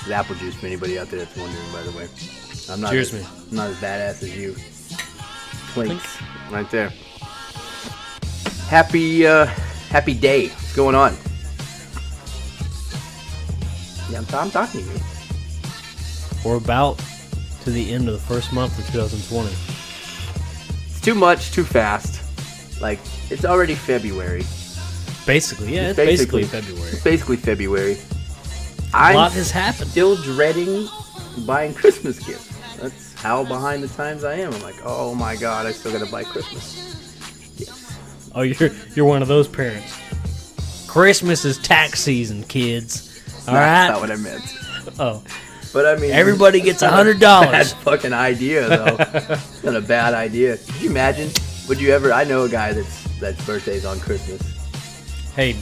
This is apple juice for anybody out there that's wondering, by the way. Cheers, I'm not as badass as you. Clinks. Right there. Happy day. What's going on? Yeah, I'm talking to you. We're about to the end of the first month of 2020. It's too much, too fast. Like, it's already February. Basically, yeah, it's basically February. It's basically February. A lot has happened. Still dreading buying Christmas gifts. That's how behind the times I am. I'm like, oh my god, I still gotta buy Christmas. Yes. Oh, you're one of those parents. Christmas is tax season, kids. All right. That's not what I meant. Oh. But I mean, everybody gets $100. Bad fucking idea, though. It's not a bad idea. Could you imagine? Would you ever? I know a guy that's birthday's on Christmas. Hey,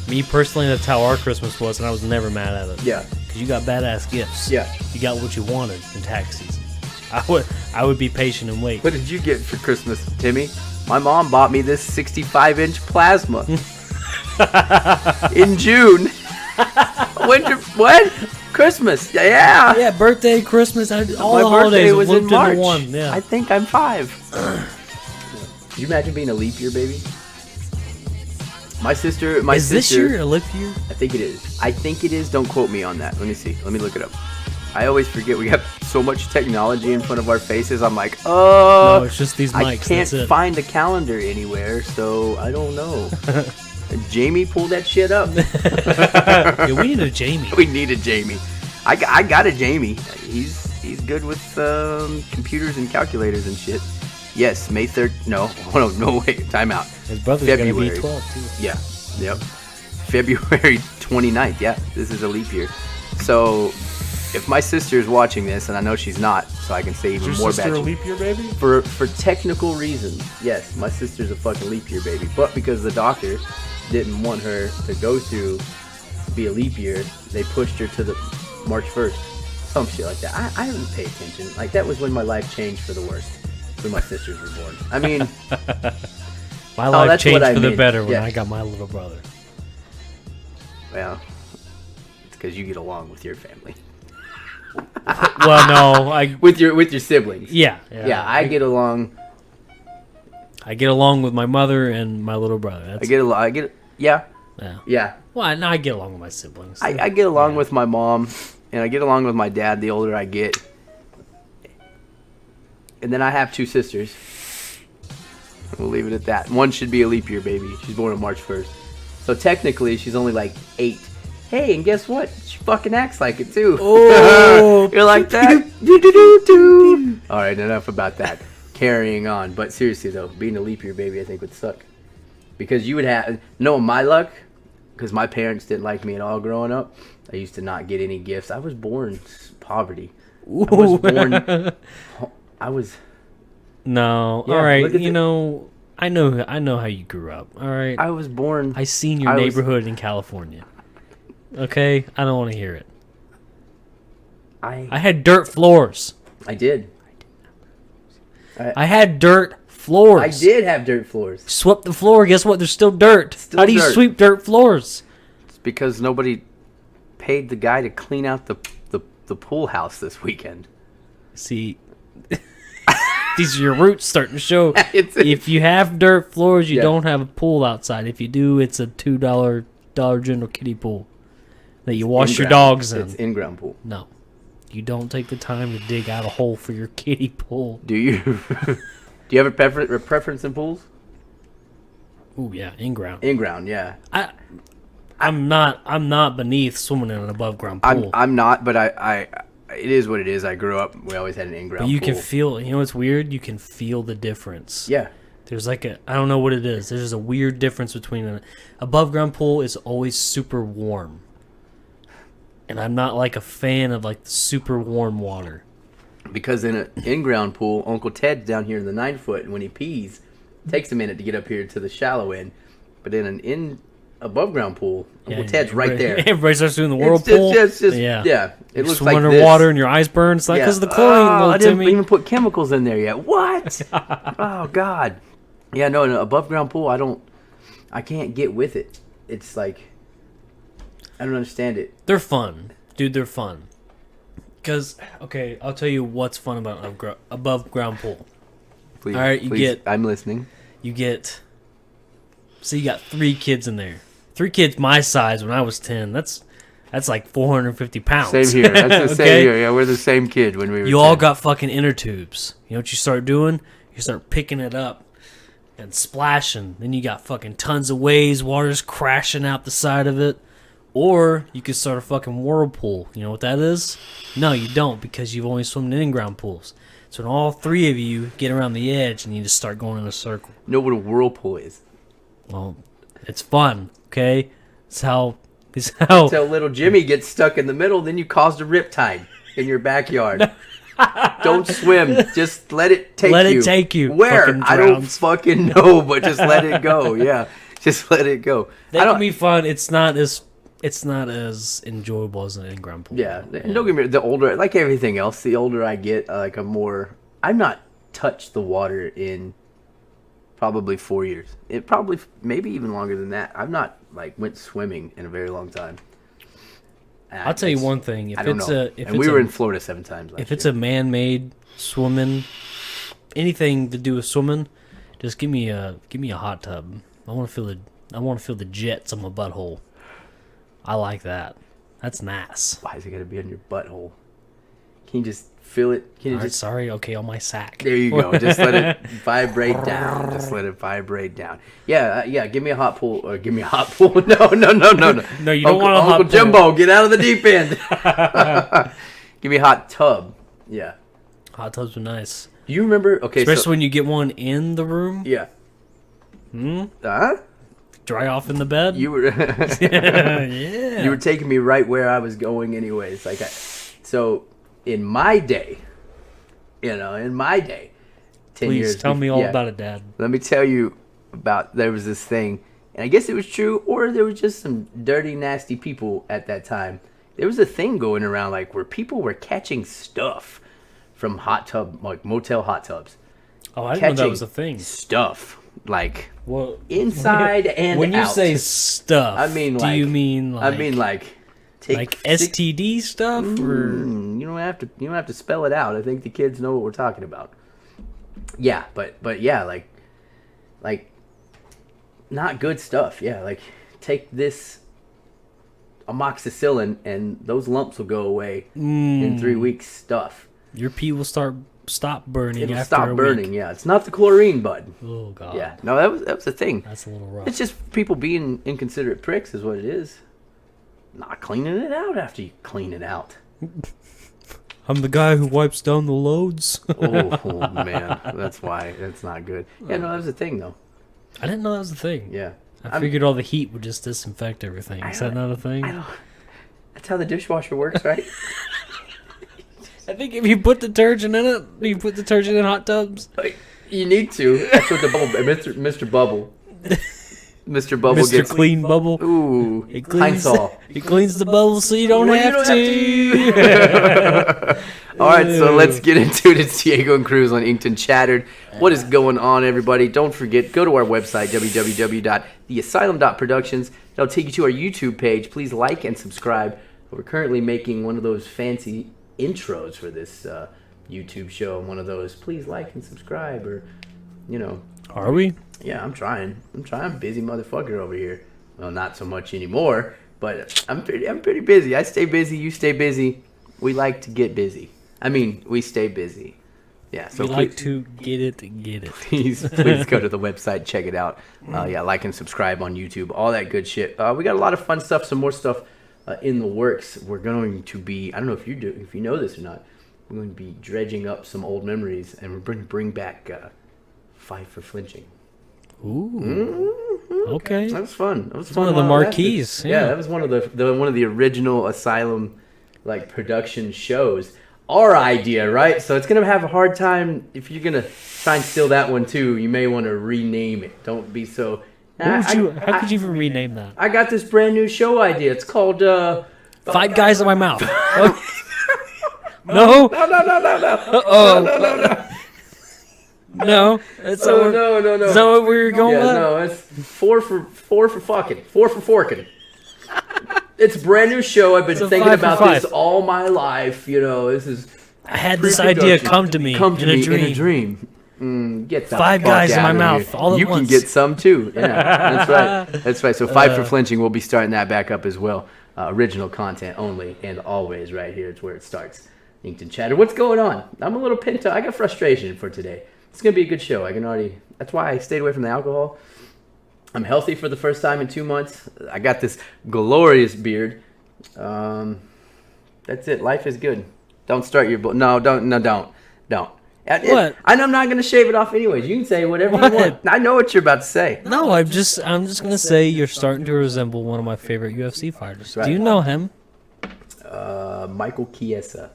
me personally, that's how our Christmas was, and I was never mad at it. Yeah. Because you got badass gifts. Yeah. You got what you wanted in tax season. I would be patient and wait. What did you get for Christmas, Timmy? My mom bought me this 65-inch plasma in June. Winter, what? Christmas, yeah. Yeah, birthday, Christmas, all My the birthday holidays was in looped March. into one. Yeah. I think I'm 5. Can you imagine being a leap year baby? My sister. Is this year a leap year? I think it is. Don't quote me on that. Let me see. Let me look it up. I always forget we have so much technology in front of our faces. I'm like, no, it's just these mics. I can't find a calendar anywhere, so I don't know. Jamie pulled that shit up. Yeah, we need a Jamie. We need a Jamie. I got a Jamie. He's good with computers and calculators and shit. Yes, May 3rd. No, wait. Time out. His brother's going to be 12, too. Yeah, yep. February 29th. Yeah, this is a leap year. So, if my sister's watching this, and I know she's not, so I can say even more bad. Is your sister a leap year baby? For technical reasons, yes, my sister's a fucking leap year baby. But because the doctor didn't want her to go to be a leap year, they pushed her to the March 1st. Some shit like that. I didn't pay attention. Like, that was when my life changed for the worst. When my sisters were born. I mean... my life changed for the better when yeah. I got my little brother. Well, it's because you get along with your family. Well, no, with your siblings. Yeah, I get along. I get along with my mother and my little brother. Yeah. Well, no, I get along with my siblings. I get along with my mom, and I get along with my dad the older I get. And then I have 2 sisters. We'll leave it at that. One should be a leap year baby. She's born on March 1st. So technically, she's only like 8. Hey, and guess what? She fucking acts like it too. Oh, you're like that? All right, enough about that. Carrying on. But seriously though, being a leap year baby, I think would suck. Because you would have, knowing my luck, because my parents didn't like me at all growing up. I used to not get any gifts. I was born poverty. Ooh. No. Yeah, all right. I know how you grew up. All right. I was born. I seen your neighborhood in California. Okay, I don't want to hear it. I had dirt floors. I did. I had dirt floors. I did have dirt floors. Swept the floor. Guess what? There's still dirt. How do you sweep dirt floors? It's because nobody paid the guy to clean out the pool house this weekend. See, these are your roots starting to show. If you have dirt floors, you don't have a pool outside. If you do, it's a $2 Dollar General kiddie pool that you wash your dogs in. It's in-ground pool. No. You don't take the time to dig out a hole for your kiddie pool. Do you? Do you have a preference in pools? Ooh, yeah, in-ground. In-ground, yeah. I'm not beneath swimming in an above-ground pool. I'm not, but it is what it is. I grew up, we always had an in-ground pool. But you can feel, what's weird? You can feel the difference. Yeah. There's I don't know what it is. There's a weird difference between an above-ground pool is always super warm. And I'm not like a fan of like the super warm water. Because in an in-ground pool, Uncle Ted's down here in the 9-foot, and when he pees, it takes a minute to get up here to the shallow end. But in an above-ground pool, Uncle Ted's right there. Everybody starts doing the whirlpool. Yeah. It looks like underwater and your eyes burn. It's like because of the chlorine. I didn't even put chemicals in there yet. What? Oh, God. Yeah, no, in an above-ground pool, I can't get with it. It's like... I don't understand it. They're fun. Dude, they're fun. Because, okay, I'll tell you what's fun about an above ground pool. Please, all right, I'm listening. You got 3 kids in there. 3 kids my size when I was 10. That's like 450 pounds. Same here. That's the same here. Yeah, we're the same kid when we were 10. all got fucking inner tubes. You know what you start doing? You start picking it up and splashing. Then you got fucking tons of waves. Water's crashing out the side of it. Or you could start a fucking whirlpool. You know what that is? No, you don't, because you've only swum in in-ground pools. So when all 3 of you get around the edge and you just start going in a circle. Know what a whirlpool is? Well, it's fun, okay? It's how Until little Jimmy gets stuck in the middle, then you caused a riptide in your backyard. Don't swim. Just let it take you. Let it take you. Where? I don't fucking know, but just let it go. Yeah. Just let it go. That can be fun. It's not as enjoyable as an in-ground pool. Yeah. And don't get me wrong, the older, like everything else, the older I get, I've not touched the water in probably 4 years. It probably, maybe even longer than that. I've not went swimming in a very long time. I'll tell you one thing. We were in Florida 7 times last year. If it's a man-made swimming, anything to do with swimming, just give me a hot tub. I want to feel the jets on my butthole. I like that. That's nice. Why is it gotta be on your butthole? Can you just feel it? Can you All right, sorry. Okay, on my sack. There you go. Just let it vibrate down. Just let it vibrate down. Yeah, yeah. Give me a hot pool. Or give me a hot pool. No. No, you don't want a hot pool. Uncle Jimbo, get out of the deep end. Give me a hot tub. Yeah. Hot tubs are nice. Do you remember? Okay, especially when you get one in the room. Yeah. Dry off in the bed. You were. Yeah. You were taking me right where I was going, anyways. So in my day, 10 Please years. Tell me all about it, Dad. Let me tell you about. There was this thing, and I guess it was true, or there was just some dirty, nasty people at that time. There was a thing going around, where people were catching stuff from hot tub, motel hot tubs. Oh, I didn't know that was a thing. Stuff. when Inside and out. When you say stuff, I mean, do you mean STD stuff, or you don't have to spell it out. I think the kids know what we're talking about. Yeah, but yeah, not good stuff. Yeah, take this amoxicillin and those lumps will go away in 3 weeks. Stuff. Your pee will stop burning. It'll after stop a burning. week. Yeah, it's not the chlorine, bud. Oh God. Yeah, no, that was the thing. That's a little rough. It's just people being inconsiderate pricks, is what it is. Not cleaning it out after you clean it out. I'm the guy who wipes down the loads. oh man, that's why. That's not good. Yeah, no, that was the thing though. I didn't know that was the thing. Yeah. I figured all the heat would just disinfect everything. Is that not a thing? That's how the dishwasher works, right? I think if you put detergent in it, you put detergent in hot tubs. You need to. That's what the bubble, Mr. Bubble. Mr. Bubble Mr. gets Clean Bubble. Ooh, it cleans the bubble so you don't have to. All right, so let's get into it. It's Diego and Kruz on Inked and Chattered. What is going on, everybody? Don't forget, go to our website, www.theasylum.productions. That'll take you to our YouTube page. Please like and subscribe. We're currently making one of those fancy intros for this YouTube show. One of those, please like and subscribe, or, Are we? Yeah, I'm trying. I'm busy motherfucker over here. Well, not so much anymore, but I'm pretty busy. I stay busy. You stay busy. We like to get busy. We stay busy. Yeah. So we like to get it. Please go to the website, check it out. Like and subscribe on YouTube, all that good shit. We got a lot of fun stuff, some more stuff in the works. We're going to be, I don't know if you know this or not, we're going to be dredging up some old memories, and we're going to bring back Five for Flinching. Ooh. Okay. That was fun. That was one of the marquees. Yeah, that was one of the original Asylum production shows. Our idea, right? So it's gonna have a hard time if you're gonna try and steal that one too. You may want to rename it. Don't be so. How could you even rename that? I got this brand new show idea. It's called Five Guys in My Mouth. No. No. No. No. No. Is that what we were going with? No, it's four for fucking. 4 for forking. It's a brand new show. I've been thinking 5 for about 5. this all my life. You know, this is. I had this idea come to me in a dream. Get the 5 fuck guys in out my of mouth here. all at You once. can get some too. Yeah, that's right. That's right. So 5 for flinching. We'll be starting that back up as well. Original content only, and always right here. It's where it starts. Yankton Chatter. What's going on? I'm a little pent up. I got frustration for today. It's gonna be a good show. I can already. That's why I stayed away from the alcohol. I'm healthy for the first time in 2 months. I got this glorious beard. That's it. Life is good. Don't start your don't. What? I'm not gonna shave it off anyways. You can say whatever you want. I know what you're about to say. No, I'm just gonna say you're starting to resemble one of my favorite UFC fighters. Right. Do you know him? Michael Chiesa.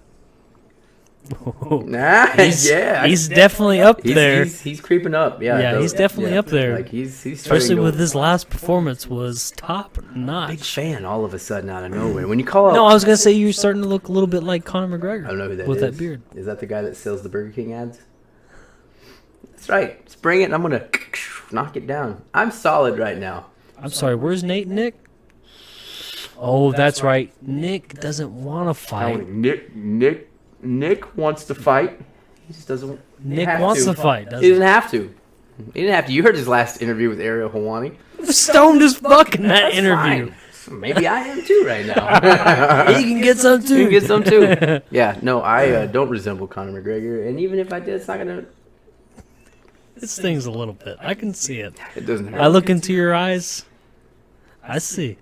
He's definitely up there. He's creeping up. Yeah, he's definitely up there. Like he's especially with his last performance was top notch. Big fan all of a sudden out of nowhere. When you call out, no, I was gonna say you're starting to look a little bit like Conor McGregor. I don't know who that with is. That beard. Is that the guy that sells the Burger King ads? That's right. Let's bring it. And I'm gonna knock it down. I'm solid right now. I'm sorry. Where's Nick? Oh, that's right. Nick doesn't want to fight. Nick wants to fight. He just doesn't. Nick wants to fight. He doesn't have to. He didn't have to. You heard his last interview with Ariel Helwani. Stoned as fuck in that interview. Fine. Maybe I am too right now. He can get some too. Yeah, no, I don't resemble Conor McGregor, and even if I did, it's not gonna. It stings a little bit. I can see it. It doesn't hurt. I look into your eyes. I see.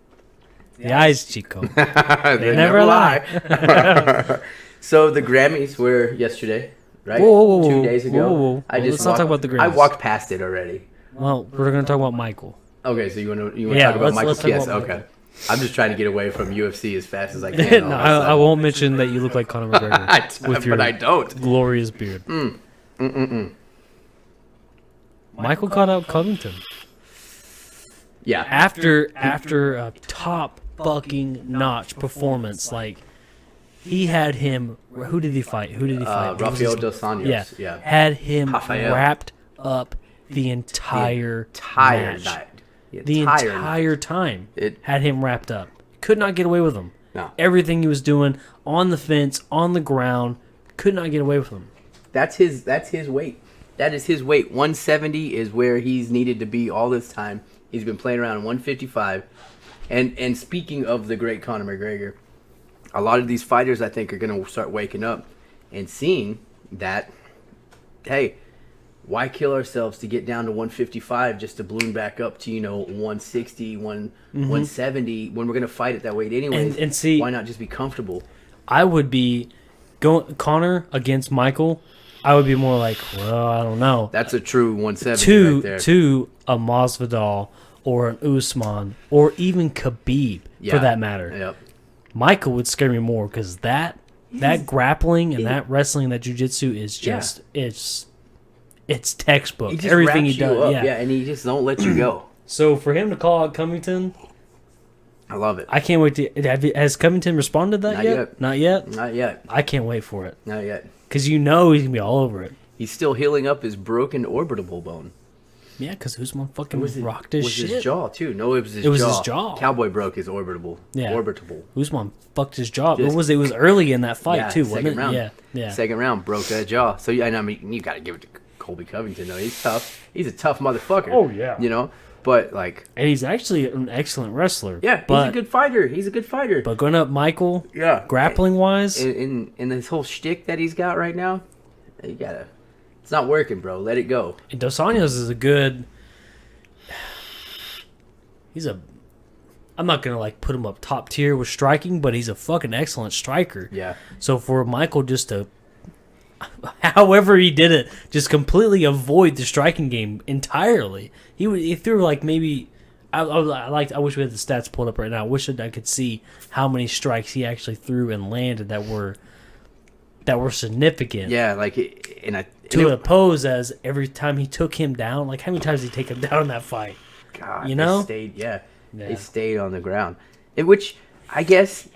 The eyes, Chico. they never lie. So the Grammys were yesterday, right? Whoa, 2 days ago. Whoa. Let's not talk about the Grammys. I walked past it already. Well, we're going to talk about Michael. Okay, so you want to talk about Michael? Yes, okay. I'm just trying to get away from UFC as fast as I can. No, I won't mention that you look like Conor McGregor but I don't. Glorious beard. Michael caught out Covington. Yeah. After a top fucking notch performance, like he had him. Who did he fight? Rafael dos Anjos. Yeah. Had him Rafael. wrapped up the entire match. Night. The entire time. It had him wrapped up. Could not get away with him. No. Everything he was doing on the fence, on the ground, could not get away with him. That's his weight. That is his weight. 170 is where he's needed to be all this time. He's been playing around 155. And speaking of the great Conor McGregor, a lot of these fighters, I think, are going to start waking up and seeing that, hey, why kill ourselves to get down to 155 just to balloon back up to, 160, 170 when we're going to fight at that weight anyways? And see, why not just be comfortable? I would be going Conor against Michael. I would be more like, well, I don't know. That's a true 170 right there. To a Masvidal or an Usman or even Khabib for that matter. Yep. Michael would scare me more because that grappling and that wrestling, that jiu-jitsu is just it's textbook. He just everything he wraps you does. up, and he just don't let you go. So for him to call out Covington, I love it. I can't wait to. Has Covington responded to that yet? Not yet. Not yet. I can't wait for it. Not yet. Because he's gonna be all over it. He's still healing up his broken orbital bone. Yeah, because Usman fucking rocked his shit. It was his jaw too. No, it was his jaw. It was his jaw. Cowboy broke his orbital. Yeah. Orbitable. Usman fucked his jaw. It was early in that fight too, wasn't it? Round. Yeah. Second round broke that jaw. So I mean, you got to give it to Colby Covington though. He's tough. He's a tough motherfucker. Oh yeah. But like, and he's actually an excellent wrestler. Yeah, he's a good fighter. But going up Michael, grappling wise, in this whole shtick that he's got right now, you gotta. It's not working, bro. Let it go. And Dos Anjos is a good. I'm not gonna put him up top tier with striking, but he's a fucking excellent striker. Yeah. So for Michael just to, however he did it, just completely avoid the striking game entirely. He threw maybe. I wish we had the stats pulled up right now. I wish that I could see how many strikes he actually threw and landed that were significant. Yeah, to oppose as every time he took him down. How many times did he take him down in that fight? God, they stayed on the ground. Which I guess,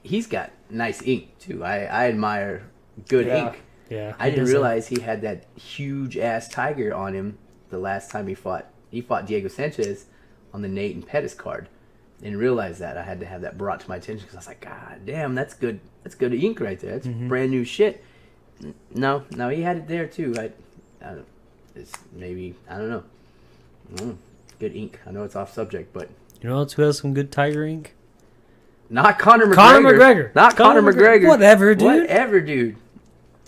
he's got nice ink too. I admire good ink. Yeah, I didn't realize he had that huge ass tiger on him the last time he fought. He fought Diego Sanchez on the Nate and Pettis card. didn't realize that. I had to have that brought to my attention because I was like, God damn, that's good. That's good ink right there. That's brand new shit. No, he had it there too. It's maybe, I don't know. Good ink. I know it's off subject, but you know who has some good tiger ink? Not Conor McGregor. Conor McGregor. Not Conor McGregor. Whatever, dude.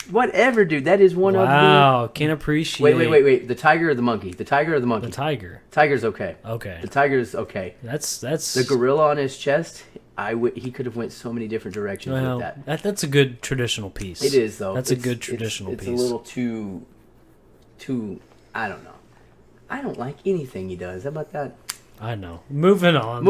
Whatever, dude. That is one of the... Wow, can appreciate... Wait. The tiger or the monkey? The tiger or the monkey? The tiger. Tiger's okay. Okay. The tiger's okay. That's... The gorilla on his chest, he could have went so many different directions with that. That's a good traditional piece. It is, though. That's a good traditional piece. It's a little too... I don't know. I don't like anything he does. How about that? I know. Moving on.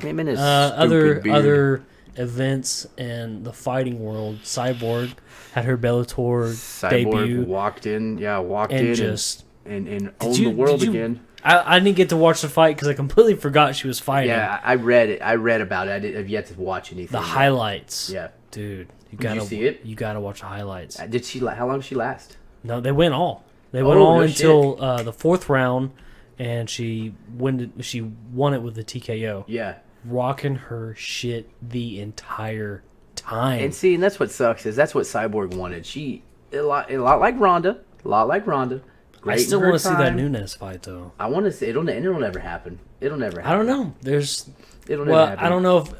Him and his other events in the fighting world. Cyborg had her Bellator debut. Walked in and owned the world again. I didn't get to watch the fight because I completely forgot she was fighting. Yeah, I read it. I read about it. I've yet to watch anything. The highlights. Yeah, dude, did you see it? You gotta watch the highlights. Did she? How long did she last? No, they went all. They went all until the fourth round. And she won it with the TKO. Yeah. Rocking her shit the entire time. And that's what sucks is that's what Cyborg wanted. She a lot like Ronda. Great. I still want to see that Nunes fight though. I want to see it'll never happen. I don't know. It'll never happen. I don't know if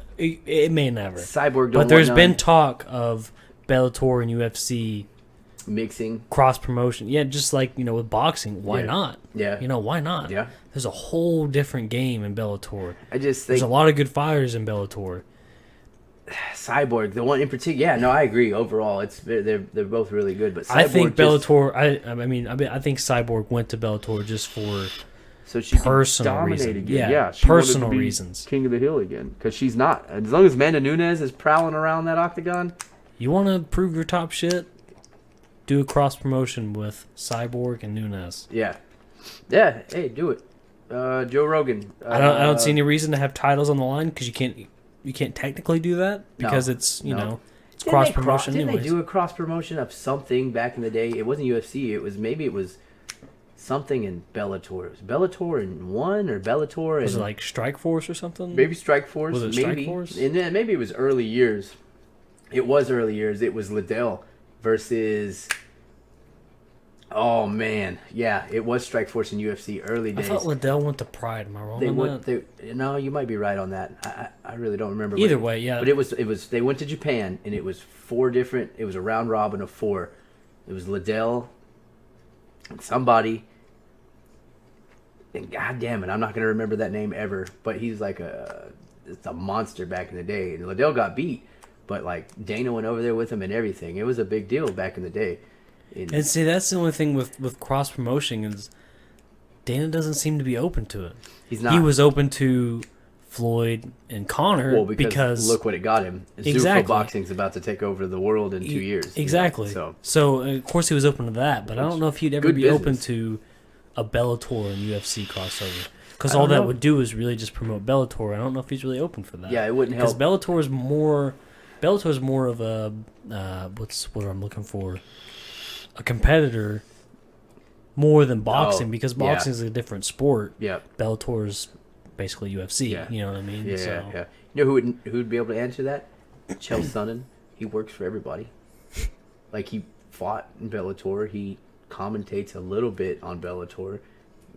it may never. Cyborg But there's been talk of Bellator and UFC mixing cross promotion, just like with boxing. Why not? Yeah, why not? Yeah, there's a whole different game in Bellator. I just think there's a lot of good fighters in Bellator. Cyborg, the one in particular. Yeah, no, I agree. Overall, they're both really good. But Cyborg I think Bellator. I think Cyborg went to Bellator just for she personal reasons. Again. Yeah, she personal reasons. King of the Hill again because she's not. As long as Amanda Nunes is prowling around that octagon, you want to prove your top shit. Do a cross promotion with Cyborg and Nunes. Yeah. Hey, do it. Joe Rogan. I don't see any reason to have titles on the line because you can't technically do that because it's it's cross promotion. Didn't they do a cross promotion of something back in the day? It wasn't UFC. It was something in Bellator. It was Bellator in one or Bellator. Was it like Strike Force or something? Maybe Strike Force. Was it Strike Force? And then maybe it was early years. It was early years. It was Liddell versus. Oh man, yeah, it was Strike Force in UFC early days. I thought Liddell went to Pride. Am I wrong on that? No, you might be right on that. I really don't remember. Either way, yeah. But it was. They went to Japan, and it was 4 different. It was a round robin of 4. It was Liddell and somebody. And god damn it, I'm not gonna remember that name ever. But he's like it's a monster back in the day. And Liddell got beat, but like Dana went over there with him and everything. It was a big deal back in the day. And see, that's the only thing with cross promotion is Dana doesn't seem to be open to it. He's not. He was open to Floyd and Conor because look what it got him. Exactly. Zuffa Boxing's about to take over the world in 2 years. Exactly. So of course he was open to that, but I don't know if he'd ever be open to a Bellator and UFC crossover. Because all that would do is really just promote Bellator. I don't know if he's really open for that. Yeah, it wouldn't help. Because Bellator is more of a what I'm looking for. A competitor more than boxing because boxing is a different sport. Yeah, Bellator is basically UFC. Yeah. You know what I mean? Yeah. You know who'd be able to answer that? Chael Sonnen. He works for everybody. Like he fought in Bellator. He commentates a little bit on Bellator.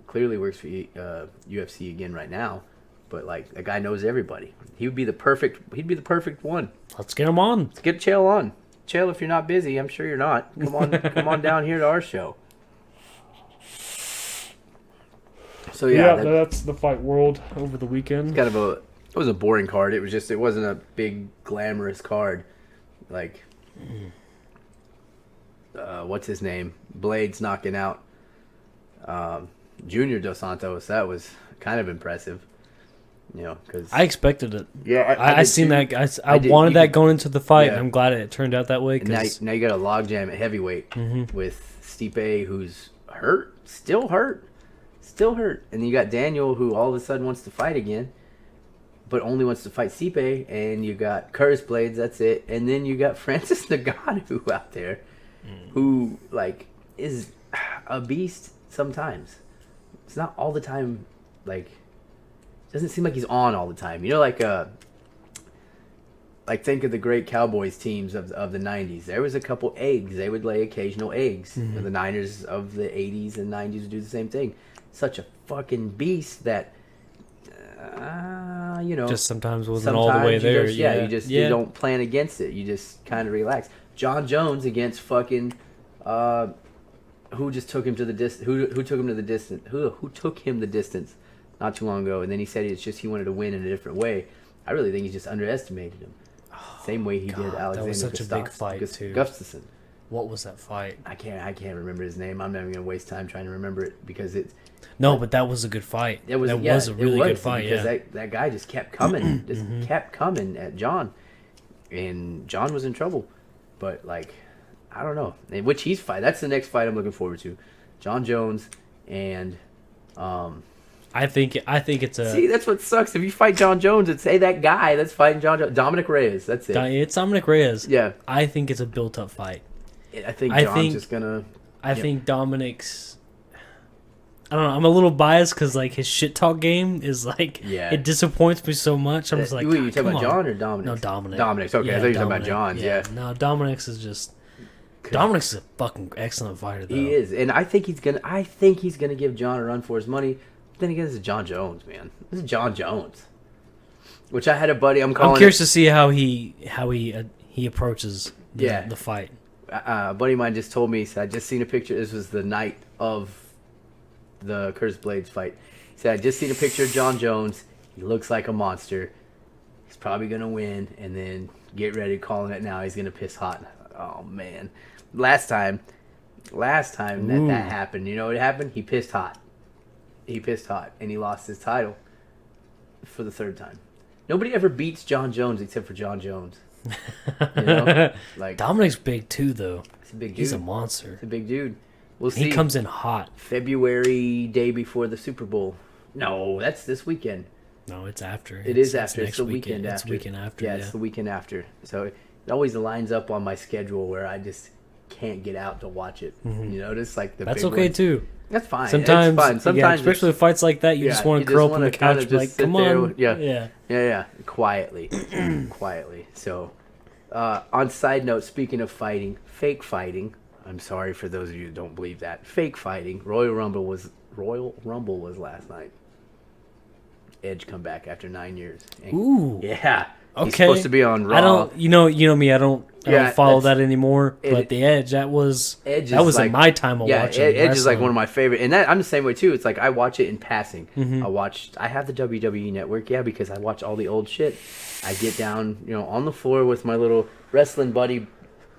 Clearly works for UFC again right now. But like that guy knows everybody. He'd be the perfect one. Let's get him on. Let's get Chael on. Chael, if you're not busy, I'm sure you're not. Come on down here to our show. So that's the fight world over the weekend. It was a boring card. It wasn't a big glamorous card. Like, what's his name? Blades knocking out Junior Dos Santos. That was kind of impressive. Because I expected it. Yeah, I seen that. I wanted that going into the fight, and I'm glad it turned out that way. Cause now you got a logjam at heavyweight with Stipe, who's hurt, still hurt, and then you got Daniel, who all of a sudden wants to fight again, but only wants to fight Stipe, and you got Curtis Blades. That's it, and then you got Francis Ngannou out there, who like is a beast sometimes. It's not all the time, like. doesn't seem like he's on all the time. You know, like think of the great Cowboys teams of the 90s. There was a couple eggs. They would lay occasional eggs. Mm-hmm. The Niners of the 80s and 90s would do the same thing. Such a fucking beast that, you know. Just sometimes wasn't all the way there. You don't plan against it. You just kind of relax. John Jones against fucking, who just took him to the distance? Who took him to the distance? Who took him the distance not too long ago? And then he said he wanted to win in a different way. I really think he just underestimated him. Same way he did Alexander that was such a big fight too. Gustafsson. What was that fight? I can't remember his name. I'm not even gonna waste time trying to remember it because it's. No, but that was a good fight. That was a really good fight. Because that guy just kept coming, kept coming at John, and John was in trouble. But like, I don't know. Which he's fight. That's the next fight I'm looking forward to. John Jones and. I think it's a. See, that's what sucks. If you fight John Jones, it's that guy that's fighting John Jones. Dominic Reyes. That's it. It's Dominic Reyes. Yeah. I think it's a built-up fight. I think John's just gonna. I think Dominic's. I don't know. I'm a little biased because like his shit talk game is like it disappoints me so much. I'm just like, you talking about John or Dominic? No, Dominic. Dominic's okay. I thought you were talking about John's. Yeah. No, Dominic's is just. Dominic's a fucking excellent fighter, though. He is, and I think he's gonna give John a run for his money. Then again, this is John Jones, man. This is John Jones. Which I had a buddy. I'm curious to see how he approaches the fight. A buddy of mine just told me. He said, I just seen a picture. This was the night of the Curtis Blades fight. He said, I just seen a picture of John Jones. He looks like a monster. He's probably gonna win, and then get ready calling it now. He's gonna piss hot. Oh man. Last time that happened, you know what happened? He pissed hot. And he lost his title for the third time. Nobody ever beats John Jones except for John Jones. You know? Like Dominic's big too, though. He's a big dude. He's a monster. He's a big dude. We'll see. He comes in hot. February day before the Super Bowl. No, that's this weekend. No, it's after. It's after. It's the weekend after. It's the weekend after. Yeah, it's the weekend after. So it always lines up on my schedule where I just can't get out to watch it. Mm-hmm. You notice like the that's big okay ones. too. That's fine. Sometimes, it's fine. Sometimes, especially with fights like that, you just want to curl up on the couch, and be like, "Come on, yeah, quietly." So, on side note, speaking of fighting, fake fighting. I'm sorry for those of you who don't believe that. Fake fighting. Royal Rumble was last night. Edge come back after 9 years. Ooh. Yeah. Okay. He's supposed to be on Raw. I don't. You know me. I don't follow that anymore. But the Edge, that was like, in my time of watching. Edge is like one of my favorite, and I'm the same way too. It's like I watch it in passing. Mm-hmm. I have the WWE Network, because I watch all the old shit. I get down, on the floor with my little wrestling buddy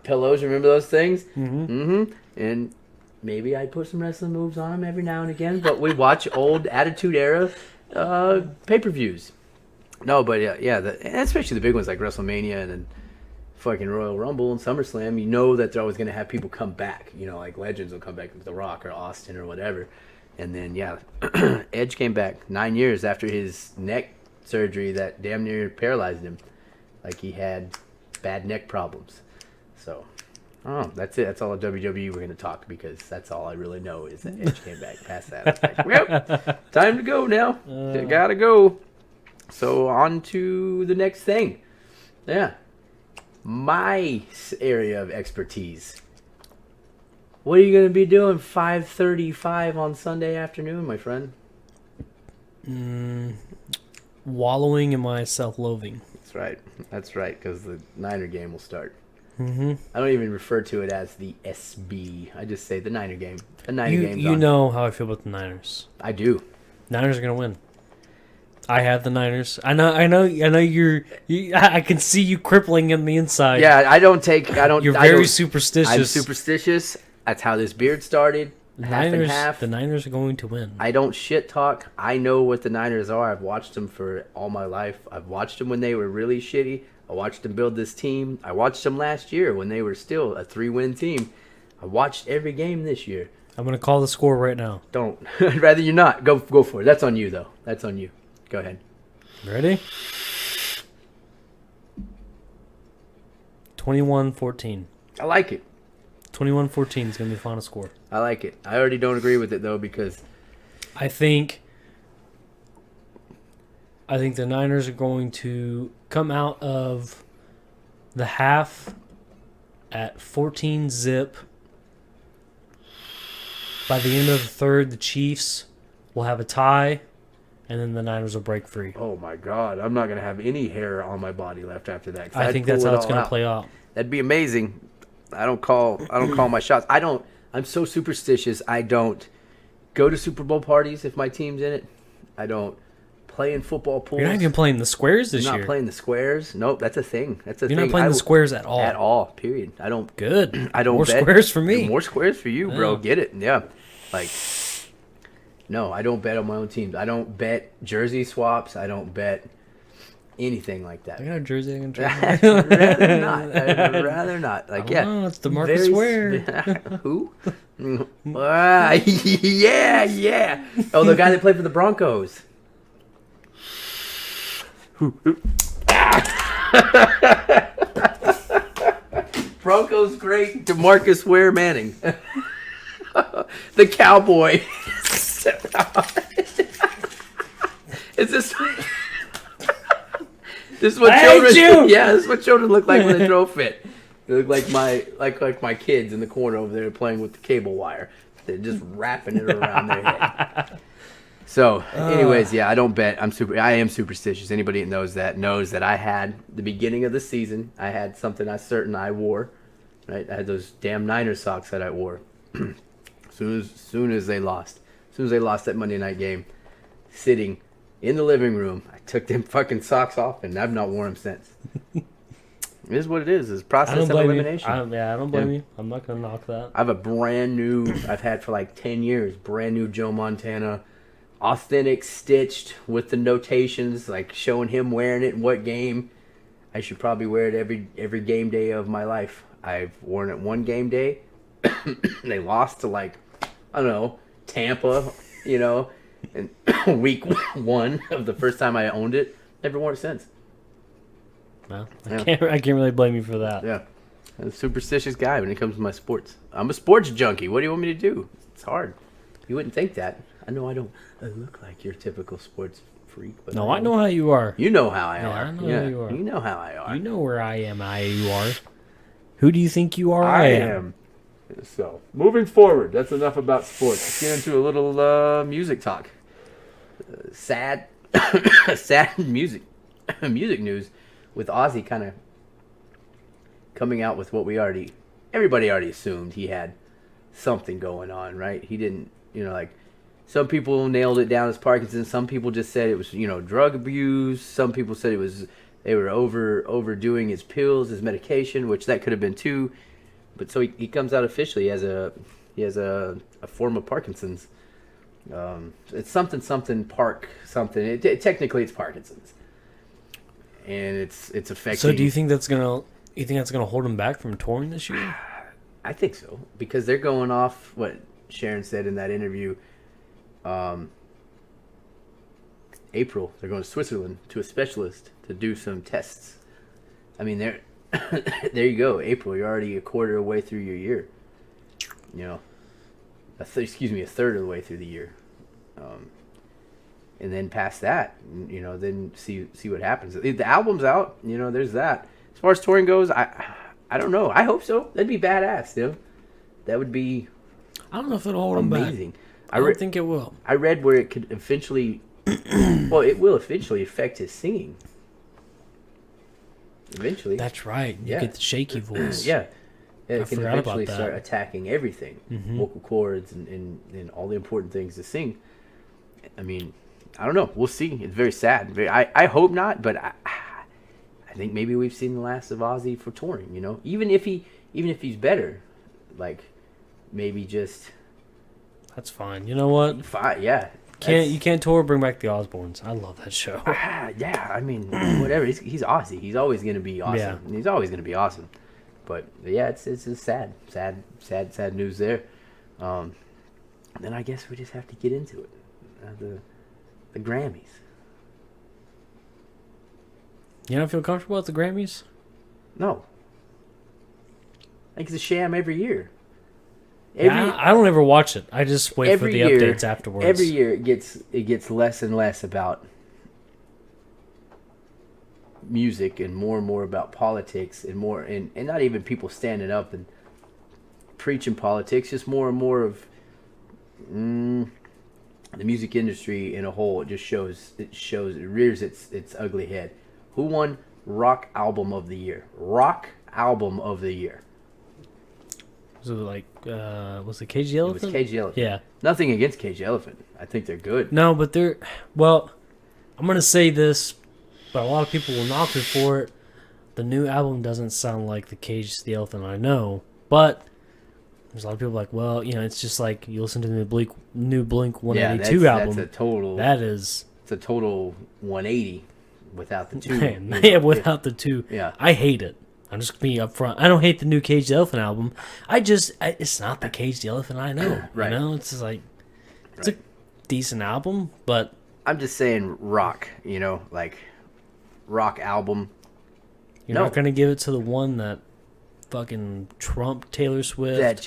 pillows. Remember those things? Mm-hmm. And maybe I put some wrestling moves on them every now and again. But we watch old Attitude Era pay-per-views. No, but and especially the big ones like WrestleMania and then fucking Royal Rumble and SummerSlam. You know that they're always going to have people come back. Like legends will come back, like The Rock or Austin or whatever. And then Edge came back 9 years after his neck surgery that damn near paralyzed him. Like he had bad neck problems. So, that's it. That's all of WWE we're going to talk because that's all I really know is that Edge came back. Past that, it's like, well, time to go now. Gotta go. So on to the next thing. Yeah. My area of expertise. What are you going to be doing 5:35 on Sunday afternoon, my friend? Wallowing in my self-loathing. That's right, because the Niner game will start. Mm-hmm. I don't even refer to it as the SB. I just say the Niner game. The Niner game. You know how I feel about the Niners. I do. Niners are going to win. I have the Niners. I know. You're. I can see you crippling in the inside. Yeah, I don't. You're very superstitious. I'm superstitious. That's how this beard started. Half and half. The Niners are going to win. I don't shit talk. I know what the Niners are. I've watched them for all my life. I've watched them when they were really shitty. I watched them build this team. I watched them last year when they were still a 3-win team. I watched every game this year. I'm gonna call the score right now. Don't. I'd rather you not. Go for it. That's on you though. That's on you. Go ahead. Ready? 21-14. I like it. 21-14 is going to be the final score. I like it. I already don't agree with it, though, because... I think I think the Niners are going to come out of the half at 14-zip. By the end of the third, the Chiefs will have a tie, and then the Niners will break free. Oh my God! I'm not gonna have any hair on my body left after that. I think that's how it's gonna play out. That'd be amazing. I don't call my shots. I'm so superstitious. I don't go to Super Bowl parties if my team's in it. I don't play in football pools. You're not even playing the squares this year. Not playing the squares. Nope, that's a thing. You're not playing the squares at all. At all. Period. I don't. Good. I don't. More bet. Squares for me. More squares for you, bro. Get it? Yeah. Like, no, I don't bet on my own teams. I don't bet jersey swaps. I don't bet anything like that. I got a jersey I can try. I'd rather not. I'd rather not. Like, yeah. Oh, it's DeMarcus Ware. Who? Yeah. Oh, the guy that played for the Broncos. Broncos great. DeMarcus Ware Manning. The cowboy. Is this... This is what children. Yeah, this is what children look like when they throw a fit. They look like my kids in the corner over there playing with the cable wire. They're just wrapping it around their head. So, anyways, yeah, I don't bet. I am superstitious. Anybody that knows that I had the beginning of the season. I had something I wore. Right, I had those damn Niners socks that I wore. Soon as they lost that Monday night game, sitting in the living room, I took them fucking socks off, and I've not worn them since. It is what it is. It's a process of elimination. I don't blame you. I'm not going to knock that. I have a brand new, I've had for like 10 years, brand new Joe Montana, authentic, stitched with the notations, like showing him wearing it in what game. I should probably wear it every game day of my life. I've worn it one game day. They lost to, like, I don't know, Tampa, and week 1 of the first time I owned it. Never worn it since. Well, I can't really blame you for that. Yeah. I'm a superstitious guy when it comes to my sports. I'm a sports junkie. What do you want me to do? It's hard. You wouldn't think that. I know I don't look like your typical sports freak. But no, I know how you are. You know how I are. I know how you are. You know how I are. You know where I am, you are. Who do you think you are? I am. So, moving forward, that's enough about sports. Let's get into a little music talk. Sad music news with Ozzy kind of coming out with what everybody already assumed he had something going on, right? He didn't, like, some people nailed it down as Parkinson's. Some people just said it was, drug abuse. Some people said they were overdoing his pills, his medication, which that could have been too. But so he comes out officially as he has a form of Parkinson's. It's something Park something. Technically, it's Parkinson's, and it's affecting. So do you think that's gonna hold him back from touring this year? I think so, because they're going off what Sharon said in that interview. April, they're going to Switzerland to a specialist to do some tests. I mean, there you go. April, you're already a quarter of the way through your year. A third of the way through the year. And then past that, then see what happens. The album's out. There's that. As far as touring goes, I don't know. I hope so. That'd be badass. That would be. I don't know if it'll hold him back. Amazing. I don't think it will. I read where it could eventually. Well, it will eventually affect his singing. Eventually. That's right. You get the shaky voice. Yeah. It I can forgot eventually about that. start attacking everything. Vocal cords and all the important things to sing. I mean, I don't know. We'll see. It's very sad. I hope not, but I think maybe we've seen the last of Ozzy for touring, Even if he's better, like, maybe just... That's fine. You know what? Fine, yeah. You can't tour, bring back the Osbournes. I love that show. Yeah, I mean, whatever. He's Ozzy. He's always going to be awesome. Yeah. He's always going to be awesome. But yeah, it's just sad news there. Then I guess we just have to get into it. The Grammys. You don't feel comfortable at the Grammys? No. I think it's a sham every year. I don't ever watch it. I just wait for the updates afterwards. Every year it gets less and less about music and more about politics and more and not even people standing up and preaching politics, just more and more of the music industry in a whole. It rears its ugly head. Who won rock album of the year? Rock album of the year. So like, was it Cage the Elephant? It was Cage the Elephant. Yeah. Nothing against Cage the Elephant. I think they're good. No, but they're... Well, I'm going to say this, but a lot of people will knock me for it. The new album doesn't sound like the Cage the Elephant I know, but there's a lot of people like, well, you know, it's just like you listen to the new Blink 182 album. That's a total... It's a total 180 without the two. Without the two. Yeah. I hate it. I'm just being upfront. I don't hate the new Cage the Elephant album. It's not the Cage the Elephant I know. Right. You know, it's just like, it's a decent album, but... I'm just saying rock, you know, like rock album. You're not going to give it to the one that fucking trumped Taylor Swift.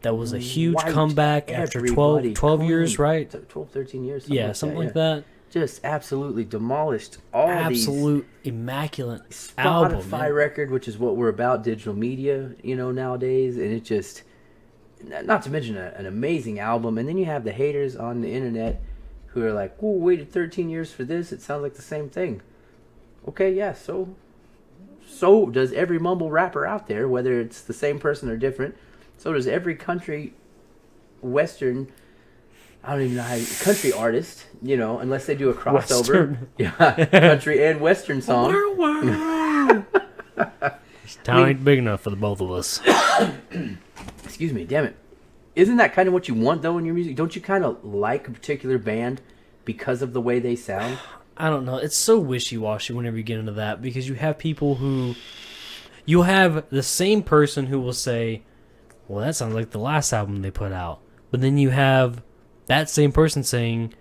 That was a huge comeback after 12 years, right? 12, 13 years. Something like that. Just absolutely demolished all absolute immaculate album. Spotify record, which is what we're about, digital media, you know, nowadays. And it just, not to mention an amazing album. And then you have the haters on the internet who are like, "Oh, waited 13 years for this. It sounds like the same thing." Okay, yeah, so does every mumble rapper out there, whether it's the same person or different. So does every country, western, I don't even know how country artist, you know, unless they do a crossover. Yeah, country and western song. Town ain't big enough for the both of us. Excuse me, damn it. Isn't that kind of what you want, though, in your music? Don't you kind of like a particular band because of the way they sound? I don't know. It's so wishy-washy whenever you get into that, because you have people who... You'll have the same person who will say, well, that sounds like the last album they put out. But then you have that same person saying,